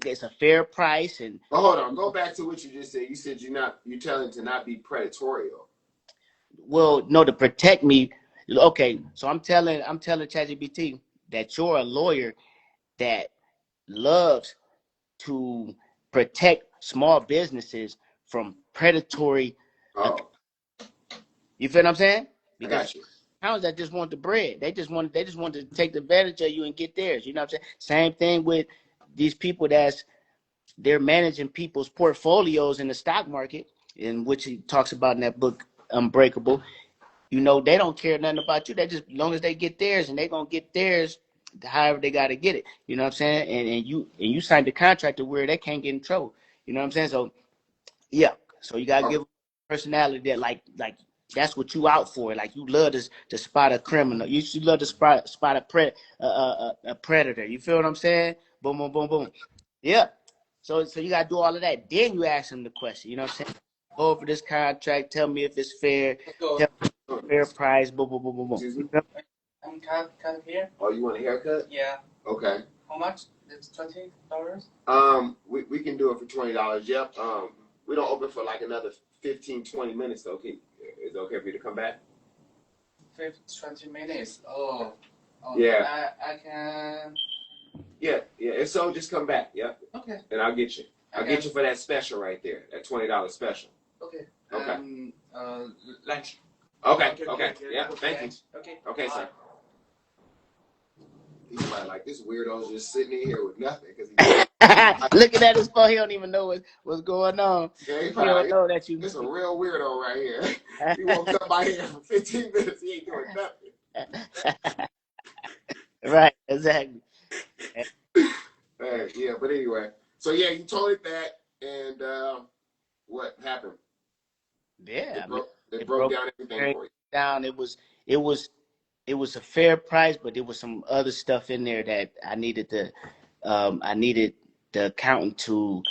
Speaker 2: it's a fair price. And
Speaker 1: but hold on, go back to what you just said. You said you're telling to not be predatorial.
Speaker 2: well, no, to protect me. Okay, so I'm telling ChatGPT that you're a lawyer that loves to protect small businesses from predatory.
Speaker 1: Oh,
Speaker 2: You feel what I'm saying?
Speaker 1: I
Speaker 2: Because
Speaker 1: got you.
Speaker 2: towns that just want the bread, they just want to take advantage of you and get theirs. You know what I'm saying? Same thing with these people they're managing people's portfolios in the stock market, in which he talks about in that book Unbreakable. They don't care nothing about you. They just, as long as they get theirs, and they gonna get theirs however they gotta get it. You know what I'm saying? And you signed the contract to where they can't get in trouble. You know what I'm saying? So yeah. So you gotta
Speaker 1: Okay.
Speaker 2: give personality that like that's what you out for. Like you love to spot a criminal. You love to spot a predator. You feel what I'm saying? Boom, boom, boom, boom. Yeah. So you gotta do all of that. Then you ask them the question. You know what I'm saying? Go over this contract. Tell me if it's fair. Tell me fair price. Boom, boom, boom, boom, boom.
Speaker 1: Excuse me?
Speaker 2: I'm cut here.
Speaker 1: Oh, you want a haircut?
Speaker 2: Yeah.
Speaker 1: Okay.
Speaker 2: How much? It's $20.
Speaker 1: We can do it for $20. Yep. We don't open for like another 15-20 minutes though. Okay. Is it okay for you to come back?
Speaker 2: 20 minutes. Oh.
Speaker 1: Yeah.
Speaker 2: I can.
Speaker 1: Yeah. If so, just come back. Yep.
Speaker 2: Okay.
Speaker 1: And I'll get you. I'll get you for that special right there. That $20 special.
Speaker 2: Okay.
Speaker 1: Okay.
Speaker 2: Lunch.
Speaker 1: Okay. Yeah. Thank you.
Speaker 2: Okay.
Speaker 1: Okay, sir. He's probably like, this weirdo's just sitting in here with nothing because
Speaker 2: looking at his phone. He don't even know what's going on.
Speaker 1: yeah, he
Speaker 2: don't know that you.
Speaker 1: This a real weirdo right here. He won't come by here for 15 minutes. He ain't doing nothing.
Speaker 2: Right, exactly.
Speaker 1: Yeah, but anyway. So yeah, you told it that, and what happened?
Speaker 2: Yeah, I mean,
Speaker 1: It
Speaker 2: it
Speaker 1: broke
Speaker 2: broke
Speaker 1: down everything
Speaker 2: very
Speaker 1: for you.
Speaker 2: down. It was it was a fair price, but there was some other stuff in there that I needed the accountant to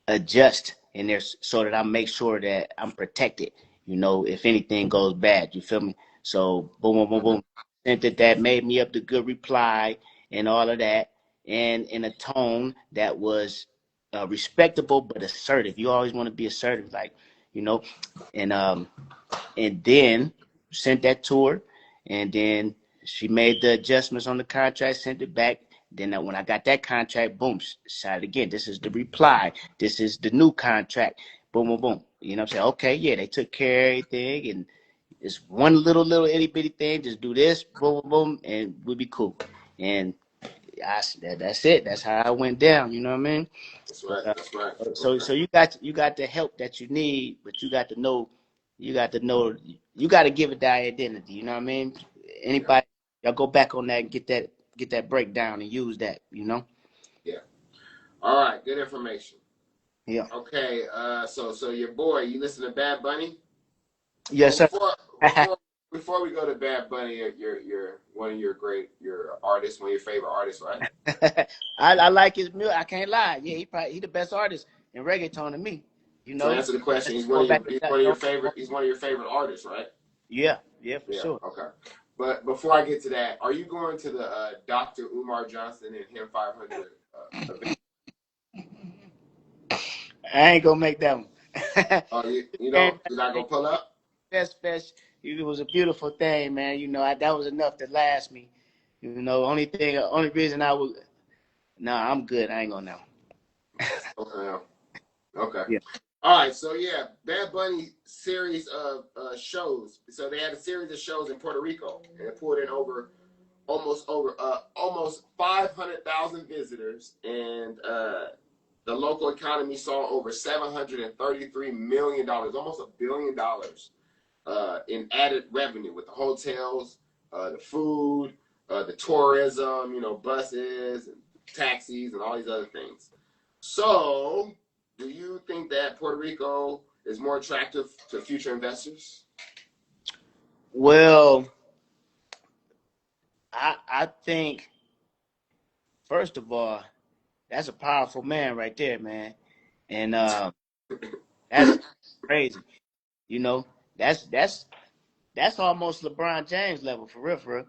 Speaker 2: adjust in there so that I make sure that I'm protected. You know, if anything goes bad, you feel me? So boom, boom, boom, boom. Sent it that made me up the good reply and all of that, and in a tone that was respectable but assertive. You always want to be assertive, like you know, and then sent that to her, and then she made the adjustments on the contract, sent it back. Then when I got that contract, boom, shot it again. This is the reply. This is the new contract. Boom, boom, boom. You know what I'm saying? Okay, yeah, they took care of everything, and it's one little itty bitty thing. Just do this, boom, boom, boom, and we'll be cool. And that's it. That's how I went down. You know what I mean?
Speaker 1: That's
Speaker 2: But
Speaker 1: right. That's right.
Speaker 2: so you got the help that you need, but you got to give it that identity. You know what I mean?
Speaker 1: Yeah.
Speaker 2: Anybody, y'all go back on that and get that breakdown and use that. You know?
Speaker 1: Yeah. All right. Good information.
Speaker 2: Yeah.
Speaker 1: Okay. So your boy, you listen to Bad Bunny?
Speaker 2: Yes,
Speaker 1: Well,
Speaker 2: sir.
Speaker 1: before before we go to Bad Bunny, you're one of your artists, one of your favorite artists, right?
Speaker 2: I like his music. I can't lie. Yeah, he the best artist in reggaeton to me. You
Speaker 1: So
Speaker 2: know,
Speaker 1: answer the question.
Speaker 2: going back to that.
Speaker 1: He's one of your favorite artists, right?
Speaker 2: Yeah, yeah, for
Speaker 1: Yeah.
Speaker 2: sure.
Speaker 1: Okay. But before I get to that, are you going to the Dr. Umar Johnson and him 500 event?
Speaker 2: I ain't gonna make that one.
Speaker 1: Oh, you
Speaker 2: And
Speaker 1: don't? You're not gonna pull up?
Speaker 2: best fest. It was a beautiful thing, man. You know, that was enough to last me. You know, only reason I would. Nah, I'm good. I ain't gonna know.
Speaker 1: Okay. Okay.
Speaker 2: Yeah.
Speaker 1: All right. So yeah, Bad Bunny series of shows. So they had a series of shows in Puerto Rico, and it pulled in almost 500,000 visitors, and the local economy saw over $733 million, almost $1 billion in added revenue with the hotels, the food, the tourism, buses and taxis and all these other things. So, do you think that Puerto Rico is more attractive to future investors?
Speaker 2: Well, I think first of all, that's a powerful man right there, man, and that's crazy. You know, that's that's that's almost LeBron James level for real, for real.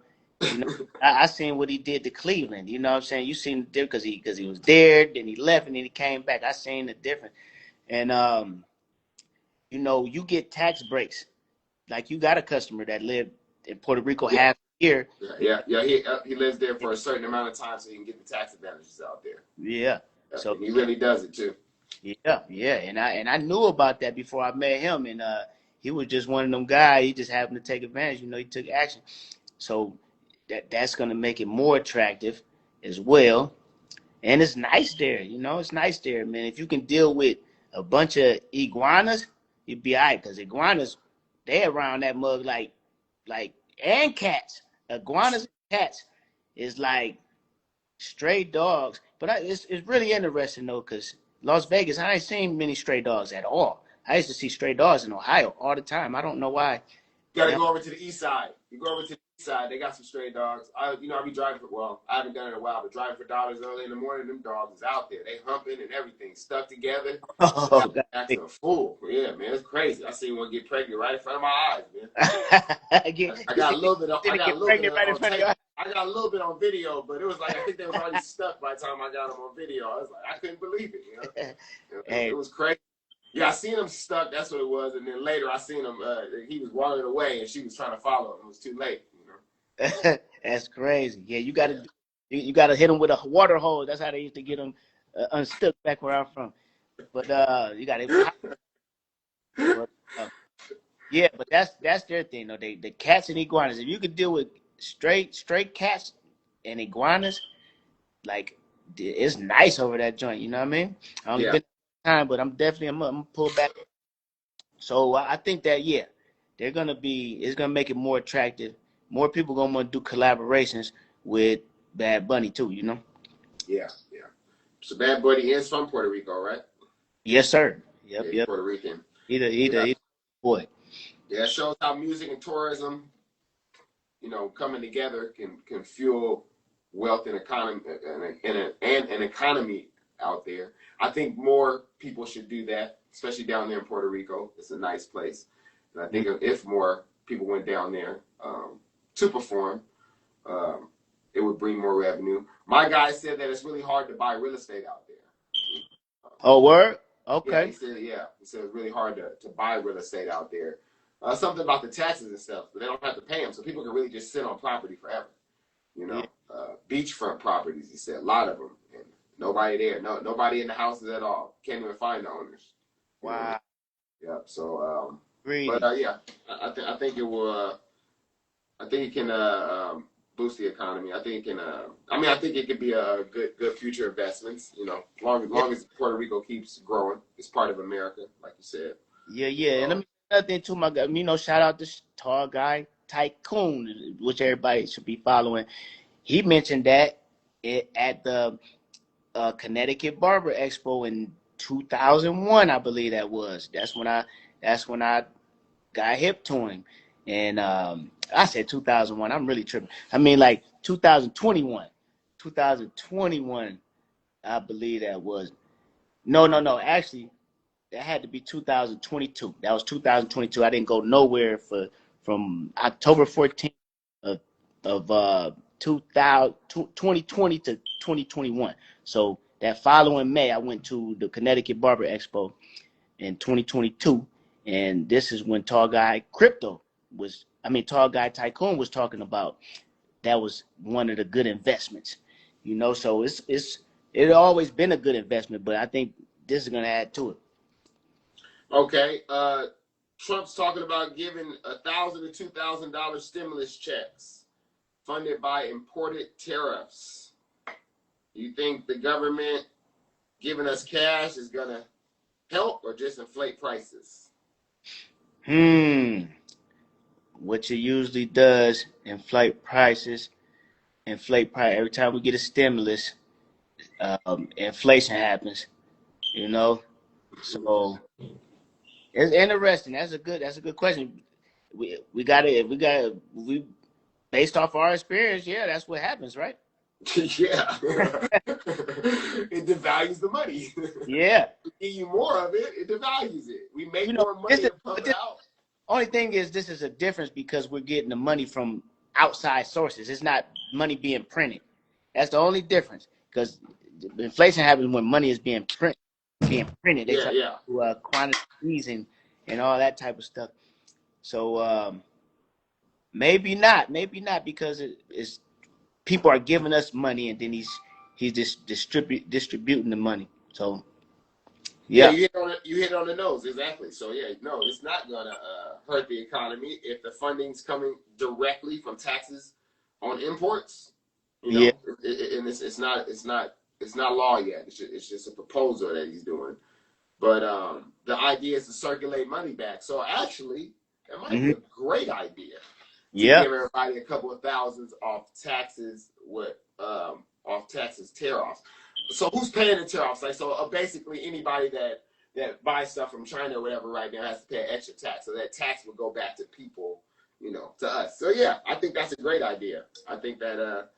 Speaker 2: You know, I seen what he did to Cleveland. You know what I'm saying? You seen the difference because he was there, then he left, and then he came back. I seen the difference, and you know, you get tax breaks. Like you got a customer that lived in Puerto Rico
Speaker 1: Yeah,
Speaker 2: half a year.
Speaker 1: yeah. He lives there for a certain amount of time so he can get the tax advantages out there.
Speaker 2: Yeah. So
Speaker 1: And he really does it too.
Speaker 2: yeah, and I knew about that before I met him, and he was just one of them guys. He just happened to take advantage. You know, he took action. So that's gonna make it more attractive as well. And it's nice there, you know, it's nice there, man. If you can deal with a bunch of iguanas, you'd be all right. Because iguanas, they around that mug and cats. Iguanas and cats is like stray dogs. But it's really interesting though, because Las Vegas, I ain't seen many stray dogs at all. I used to see stray dogs in Ohio all the time. I don't know why.
Speaker 1: You got to go over to the east side. You go over to the east side. They got some stray dogs. I be driving for. Well, I haven't done it in a while, but driving for dollars early in the morning. Them dogs is out there. They humping and everything, stuck together. They
Speaker 2: Oh,
Speaker 1: got acting a fool. Yeah, man, it's crazy. I seen one get pregnant right in front of my eyes, man. I
Speaker 2: you
Speaker 1: got
Speaker 2: see,
Speaker 1: a little bit. I got a
Speaker 2: get
Speaker 1: little bit
Speaker 2: pregnant right in
Speaker 1: on
Speaker 2: front of
Speaker 1: tape.
Speaker 2: your
Speaker 1: I got a little bit on video, but it was like I think they was already stuck by the time I got them on video. I was like, I couldn't believe it. It
Speaker 2: Hey,
Speaker 1: was crazy. Yeah, I seen him stuck. That's what it was. And then later, I seen him. He was running away, and she was trying to follow him. It was too late.
Speaker 2: that's crazy. Yeah,
Speaker 1: Yeah.
Speaker 2: you gotta hit them with a water hose. That's how they used to get them unstuck back where I'm from. But you got to. But yeah, but that's their thing though. The cats and iguanas. If you could deal with straight cats and iguanas, like it's nice over that joint. You know what I mean? I only
Speaker 1: Yeah.
Speaker 2: been time, but I'm gonna pull back. So I think that it's gonna make it more attractive. More people gonna want to do collaborations with Bad Bunny too.
Speaker 1: Yeah, yeah. So Bad Bunny is from Puerto Rico, right?
Speaker 2: Yes, sir.
Speaker 1: Yeah,
Speaker 2: Yep,
Speaker 1: he's
Speaker 2: yep.
Speaker 1: Puerto Rican.
Speaker 2: Either
Speaker 1: Yeah,
Speaker 2: boy.
Speaker 1: yeah. It shows how music and tourism, coming together can fuel wealth and economy and an economy out there. I think more people should do that, especially down there in Puerto Rico. It's a nice place, and I think if more people went down there to perform, um, it would bring more revenue. My guy said that it's really hard to buy real estate out there.
Speaker 2: Oh, word.
Speaker 1: Yeah,
Speaker 2: Okay.
Speaker 1: he said it's really hard to buy real estate out there. Something about the taxes and stuff, but they don't have to pay them, so people can really just sit on property forever.
Speaker 2: Yeah.
Speaker 1: Beachfront properties. He said a lot of them, and nobody there, nobody in the houses at all. Can't even find the owners. You know.
Speaker 2: Wow.
Speaker 1: Yeah. So, but
Speaker 2: Greedy.
Speaker 1: yeah, I think it will. I think it can boost the economy. I think it can. I think it could be a good future investments.
Speaker 2: Yeah.
Speaker 1: Long as Puerto Rico keeps growing, it's part of America, like you said.
Speaker 2: Yeah, yeah. And let
Speaker 1: So
Speaker 2: me say another thing too, my guy. Shout out this tall guy, Tycoon, which everybody should be following. He mentioned that at the Connecticut Barber Expo in 2001, I believe that was. That's when I got hip to him, and I said 2001. I'm really tripping. I mean, like 2021, 2021. I believe that was. No, no, no. Actually, that had to be 2022. That was 2022. I didn't go nowhere from October 14th of of 2020 to 2021. So that following May, I went to the Connecticut Barber Expo in 2022, and this is when Tall Guy Crypto Tall Guy Tycoon was talking about that was one of the good investments. So it's always been a good investment, but I think this is gonna add to it.
Speaker 1: okay, Trump's talking about giving $1,000 to $2,000 stimulus checks funded by imported tariffs. You think the government giving us cash is gonna help or just inflate prices?
Speaker 2: Hmm. What it usually does, inflate price. Every time we get a stimulus, inflation happens. You know, so it's interesting. That's a good question. We based off our experience. Yeah, that's what happens, right?
Speaker 1: Yeah. It devalues the money.
Speaker 2: Yeah.
Speaker 1: We give you more of it, it devalues it. We make
Speaker 2: You know,
Speaker 1: more
Speaker 2: this
Speaker 1: money
Speaker 2: is
Speaker 1: and pump
Speaker 2: but
Speaker 1: it
Speaker 2: this
Speaker 1: out.
Speaker 2: only thing is this is a difference because we're getting the money from outside sources. It's not money being printed. That's the only difference. Because inflation happens when money is being printed. They
Speaker 1: Yeah,
Speaker 2: try to
Speaker 1: yeah.
Speaker 2: do quantities and all that type of stuff. So maybe not because it's people are giving us money and then he's just distributing the money. So
Speaker 1: Yeah,
Speaker 2: yeah,
Speaker 1: you hit it on the nose, exactly. So yeah, no, it's not gonna hurt the economy if the funding's coming directly from taxes on imports.
Speaker 2: yeah,
Speaker 1: And it's not law yet. It's just a proposal that he's doing. But the idea is to circulate money back. So actually, it might be
Speaker 2: hmm
Speaker 1: a great idea to
Speaker 2: yeah,
Speaker 1: give everybody a couple of thousands off taxes off taxes tear offs. So who's paying the tear offs? Like so, basically anybody that buys stuff from China or whatever right now has to pay an extra tax. So that tax would go back to people, to us. So yeah, I think that's a great idea. I think that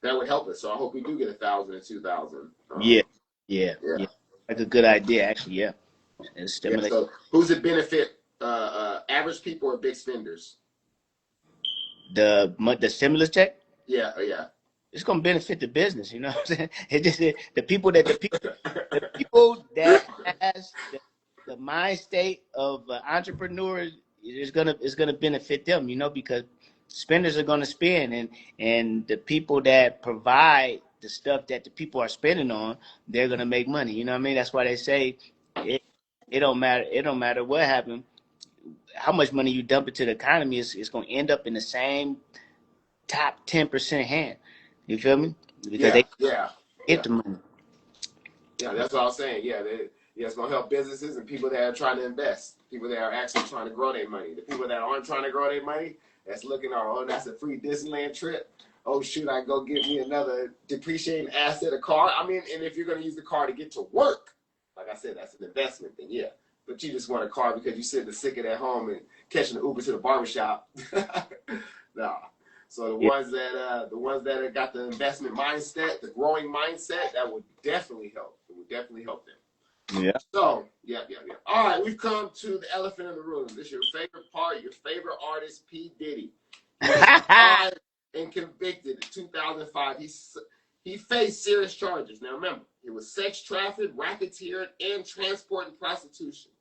Speaker 1: would help us. So I hope we do get 1,000 and 2,000.
Speaker 2: yeah, yeah, yeah.
Speaker 1: Yeah.
Speaker 2: Like a good idea, actually. Yeah, and
Speaker 1: Yeah.
Speaker 2: stimulate
Speaker 1: So who's it benefit? Average people or big spenders?
Speaker 2: the stimulus check.
Speaker 1: Yeah. Yeah.
Speaker 2: It's gonna benefit the business. You know what I'm saying? The people that has the mind state of entrepreneurs is gonna benefit them. Because spenders are gonna spend, and the people that provide the stuff that the people are spending on, they're gonna make money. You know what I mean? That's why they say it. It don't matter. It don't matter what happened. How much money you dump into the economy is going to end up in the same top 10% hand. You feel me? Because
Speaker 1: Yeah.
Speaker 2: they
Speaker 1: Yeah.
Speaker 2: get
Speaker 1: Yeah.
Speaker 2: the money.
Speaker 1: Yeah, that's what I was saying. Yeah, it's gonna help businesses and people that are trying to invest, people that are actually trying to grow their money. The people that aren't trying to grow their money, that's looking at, oh, that's a free Disneyland trip. oh shoot, I go get me another depreciating asset, a car. I mean, and if you're going to use the car to get to work, like I said, that's an investment thing, yeah. But you just want a car because you're sitting sick at home and catching the Uber to the barbershop. Nah. So the ones that have got the investment mindset, the growing mindset, that would definitely help. It would definitely help them.
Speaker 2: Yeah.
Speaker 1: So, yeah. All right, we've come to the elephant in the room. This is your favorite part, your favorite artist, P. Diddy. He was tried and convicted in 2005. He faced serious charges. Now remember, it was sex trafficking, racketeering, and transporting prostitution.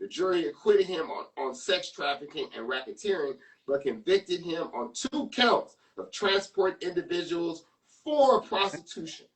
Speaker 1: The jury acquitted him on sex trafficking and racketeering, but convicted him on 2 counts of transport individuals for prostitution.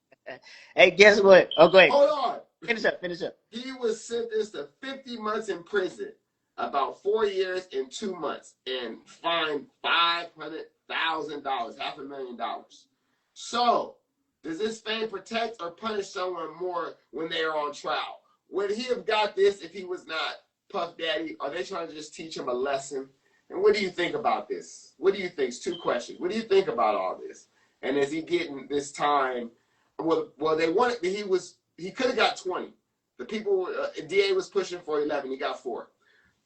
Speaker 2: Hey, guess what? Oh, go ahead.
Speaker 1: Hold on.
Speaker 2: Finish up.
Speaker 1: He was sentenced to 50 months in prison, about 4 years and 2 months, and fined $500,000, $500,000. So, does this fame protect or punish someone more when they are on trial? Would he have got this if he was not Puff Daddy? Are they trying to just teach him a lesson? And what do you think about this? What do you think? It's 2 questions. What do you think about all this? And is he getting this time? Well, they wanted. He could have got 20. The people, DA was pushing for 11. He got 4.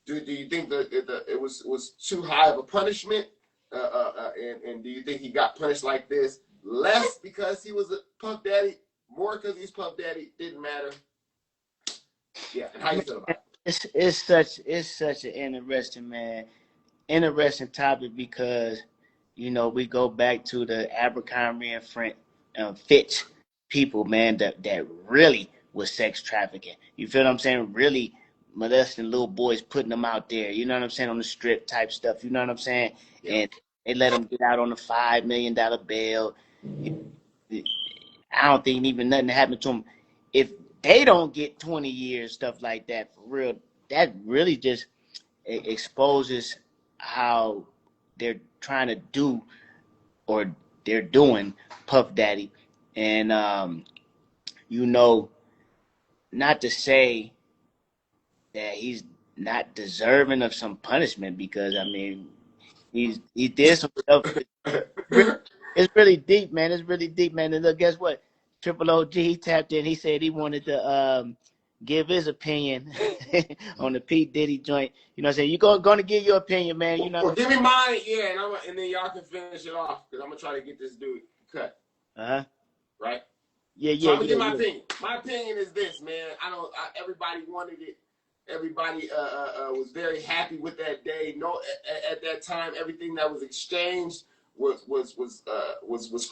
Speaker 1: Do you think that it was too high of a punishment? And do you think he got punished like this less because he was a Puff Daddy, more because he's Puff Daddy? Didn't matter. Yeah. And how you feel about it?
Speaker 2: It's such an interesting topic because we go back to the Abercrombie and Fitch people, man, that really was sex trafficking. You feel what I'm saying? Really molesting little boys, putting them out there. You know what I'm saying? On the strip type stuff. You know what I'm saying? Yeah. And they let them get out on a $5 million bail. I don't think even nothing happened to them. If they don't get 20 years, stuff like that, for real, that really just exposes how they're trying to do or they're doing Puff Daddy. And, not to say that he's not deserving of some punishment because, I mean, he did some stuff. It's really deep, man. And look, guess what? Triple OG, he tapped in. He said he wanted to give his opinion on the P. Diddy joint. You know what I'm saying? You're going to give your opinion, man. You know.
Speaker 1: Well, give me mine, yeah, and then y'all can finish it off because I'm going to try to get this dude cut.
Speaker 2: Uh-huh.
Speaker 1: Right?
Speaker 2: Yeah.
Speaker 1: So I'm going to give my opinion. My opinion is this, man. Everybody wanted it. Everybody was very happy with that day. No, at that time, everything that was exchanged was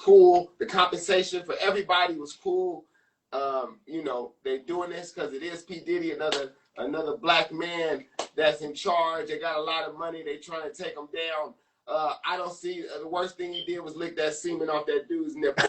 Speaker 1: cool. The compensation for everybody was cool. They're doing this because it is P. Diddy, another black man that's in charge. They got a lot of money. They trying to take him down. I don't see the worst thing he did was lick that semen off that dude's nipple.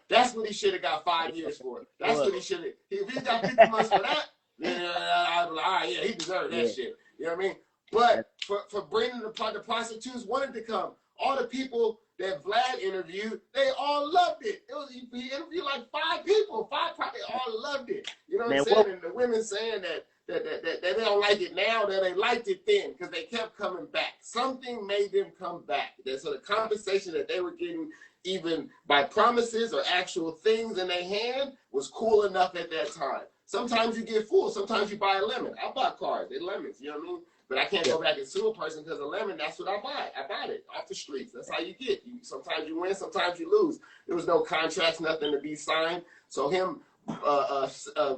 Speaker 1: That's what he should have got 5 years for. That's what he should have. If he got 50 months for that, I'd be like, all right, yeah, he deserved that shit. You know what I mean? But for bringing the prostitutes wanted to come. All the people that Vlad interviewed, they all loved it. He interviewed like 5 people. 5 probably all loved it. You know what I'm saying? And the women saying that they don't like it now, that they liked it then because they kept coming back. Something made them come back. So the compensation that they were getting, even by promises or actual things in their hand, was cool enough at that time. Sometimes you get full. Sometimes you buy a lemon. I bought cars. They're lemons. You know what I mean? But I can't go back and sue a person because a lemon, that's what I buy. I bought it off the streets. That's how you get. Sometimes you win, sometimes you lose. There was no contracts, nothing to be signed. So him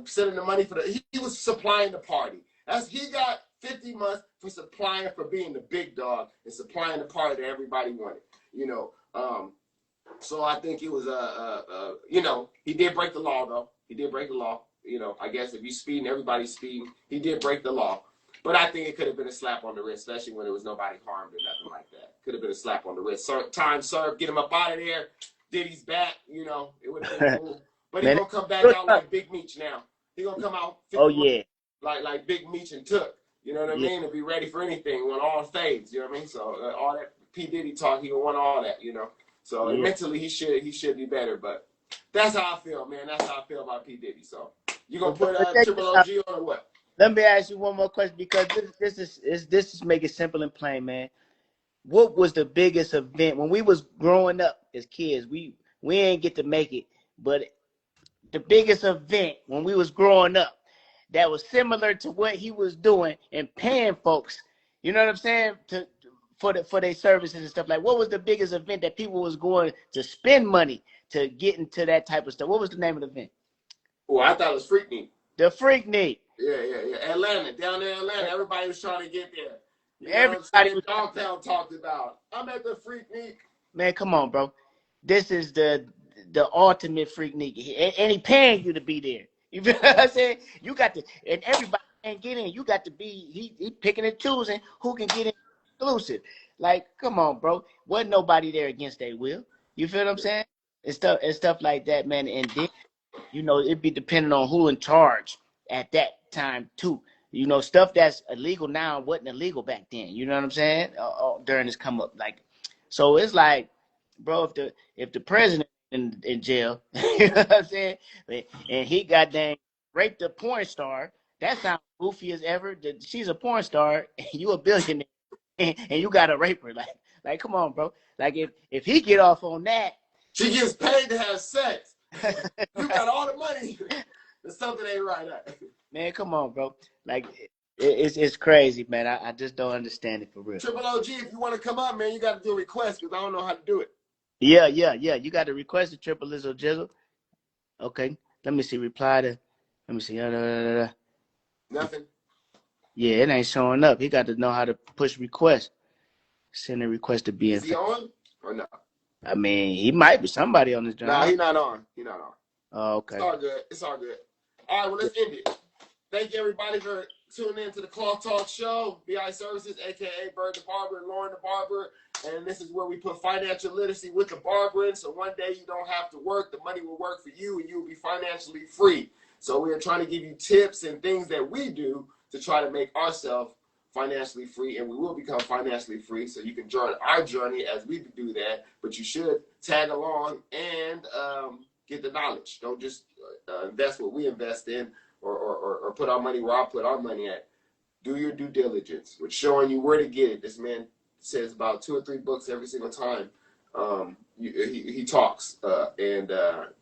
Speaker 1: sending the money he was supplying the party. He got 50 months for being the big dog and supplying the party that everybody wanted. So I think it was he did break the law though. He did break the law. I guess if you're speeding, everybody's speeding. He did break the law. But I think it could have been a slap on the wrist, especially when there was nobody harmed or nothing like that. Could have been a slap on the wrist. Time served, get him up out of there. Diddy's back, it would have been cool. But he's going to come back out like Big Meech now. He's going to come out like Big Meech and Took. You know what I mean? And be ready for anything when all fades. You know what I mean? So all that P. Diddy talk, he going to want all that, So mentally he should be better. But that's how I feel, man. That's how I feel about P. Diddy. So you going to put Triple OG on or what?
Speaker 2: Let me ask you one more question because this is make it simple and plain, man. what was the biggest event when we was growing up as kids? We ain't get to make it, but the biggest event when we was growing up that was similar to what he was doing and paying folks, you know what I'm saying, for their services and stuff. Like, what was the biggest event that people was going to spend money to get into that type of stuff? What was the name of the event?
Speaker 1: Oh, I thought it was Freaknik.
Speaker 2: The Freaknik.
Speaker 1: Yeah. Atlanta, down there in Atlanta, everybody was trying to get there. You know
Speaker 2: Everybody
Speaker 1: what I'm saying?
Speaker 2: was
Speaker 1: Dogtown talked about. I'm at the Freaknik.
Speaker 2: Man, come on, bro. This is the ultimate Freaknik, and he paying you to be there. You feel what I'm saying? You got to, and everybody can't get in. You got to be. He picking and choosing who can get in exclusive. Like, come on, bro. Wasn't nobody there against their will. You feel what I'm saying? And stuff like that, man. And then, it'd be depending on who in charge at that time too. Stuff that's illegal now wasn't illegal back then. You know what I'm saying? During this come up, like, so it's like, bro, if the president in jail, you know what I'm saying, and he got dang raped a porn star, that sounds goofy as ever. She's a porn star, and you a billionaire, and you got to rape her. Like, come on, bro. Like, if he get off on that,
Speaker 1: she gets paid to have sex. You got all the money. There's something ain't right.
Speaker 2: Man, come on, bro. Like, it's crazy, man. I just don't understand it for real.
Speaker 1: Triple OG, if you want to come up, man, you got to do a request because I don't know how to do it.
Speaker 2: Yeah. You got to request a Triple Lizzo Jizzle. Okay. Let me see. Reply to. Let me see.
Speaker 1: Nothing.
Speaker 2: Yeah, it ain't showing up. He got to know how to push request. Send a request to be in.
Speaker 1: Is he on or no?
Speaker 2: I mean, he might be somebody on this journey.
Speaker 1: Nah, he's not on. He's not on.
Speaker 2: Oh, okay.
Speaker 1: It's all good. All right, well, let's end it. Thank you, everybody, for tuning in to the Cloth Talk Show. BI Services, a.k.a. Bird the Barber and Lauren the Barber. And this is where we put financial literacy with the barbering. So one day you don't have to work. The money will work for you, and you will be financially free. So we are trying to give you tips and things that we do to try to make ourselves financially free, and we will become financially free. So you can join our journey as we do that. But you should tag along and get the knowledge. Don't just invest what we invest in or put our money where I put our money at. Do your due diligence. We're showing you where to get it. This man says about 2 or 3 books every single time he talks. And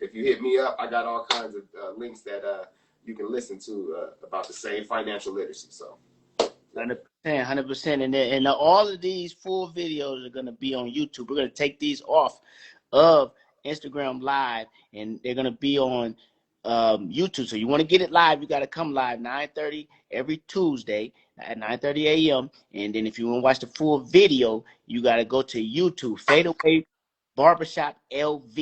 Speaker 1: if you hit me up, I got all kinds of links that you can listen to about the same financial literacy. So
Speaker 2: 100%. And all of these full videos are going to be on YouTube. We're going to take these off of Instagram Live, and they're going to be on YouTube. So you want to get it live, you got to come live 9:30 every Tuesday at 9:30 a.m. And then if you want to watch the full video, you got to go to YouTube, Fadeaway Barbershop LV.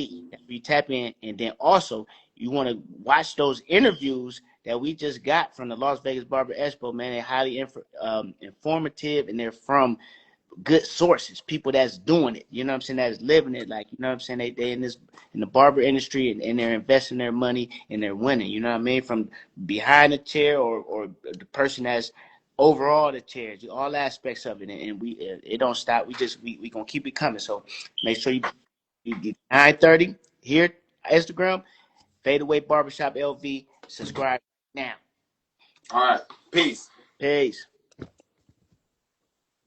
Speaker 2: You tap in, and then also you want to watch those interviews that we just got from the Las Vegas Barber Expo. Man, they're highly informative, and they're from good sources, people that's doing it, you know what I'm saying, that's living it, like, you know what I'm saying, they in the barber industry, and they're investing their money and they're winning, you know what I mean, from behind the chair or the person that's overall the chairs, all aspects of it, and we it don't stop. We gonna keep it coming. So make sure you get 9:30 here, Instagram, Fadeaway Barbershop LV. Subscribe now.
Speaker 1: all right, peace.
Speaker 2: Peace.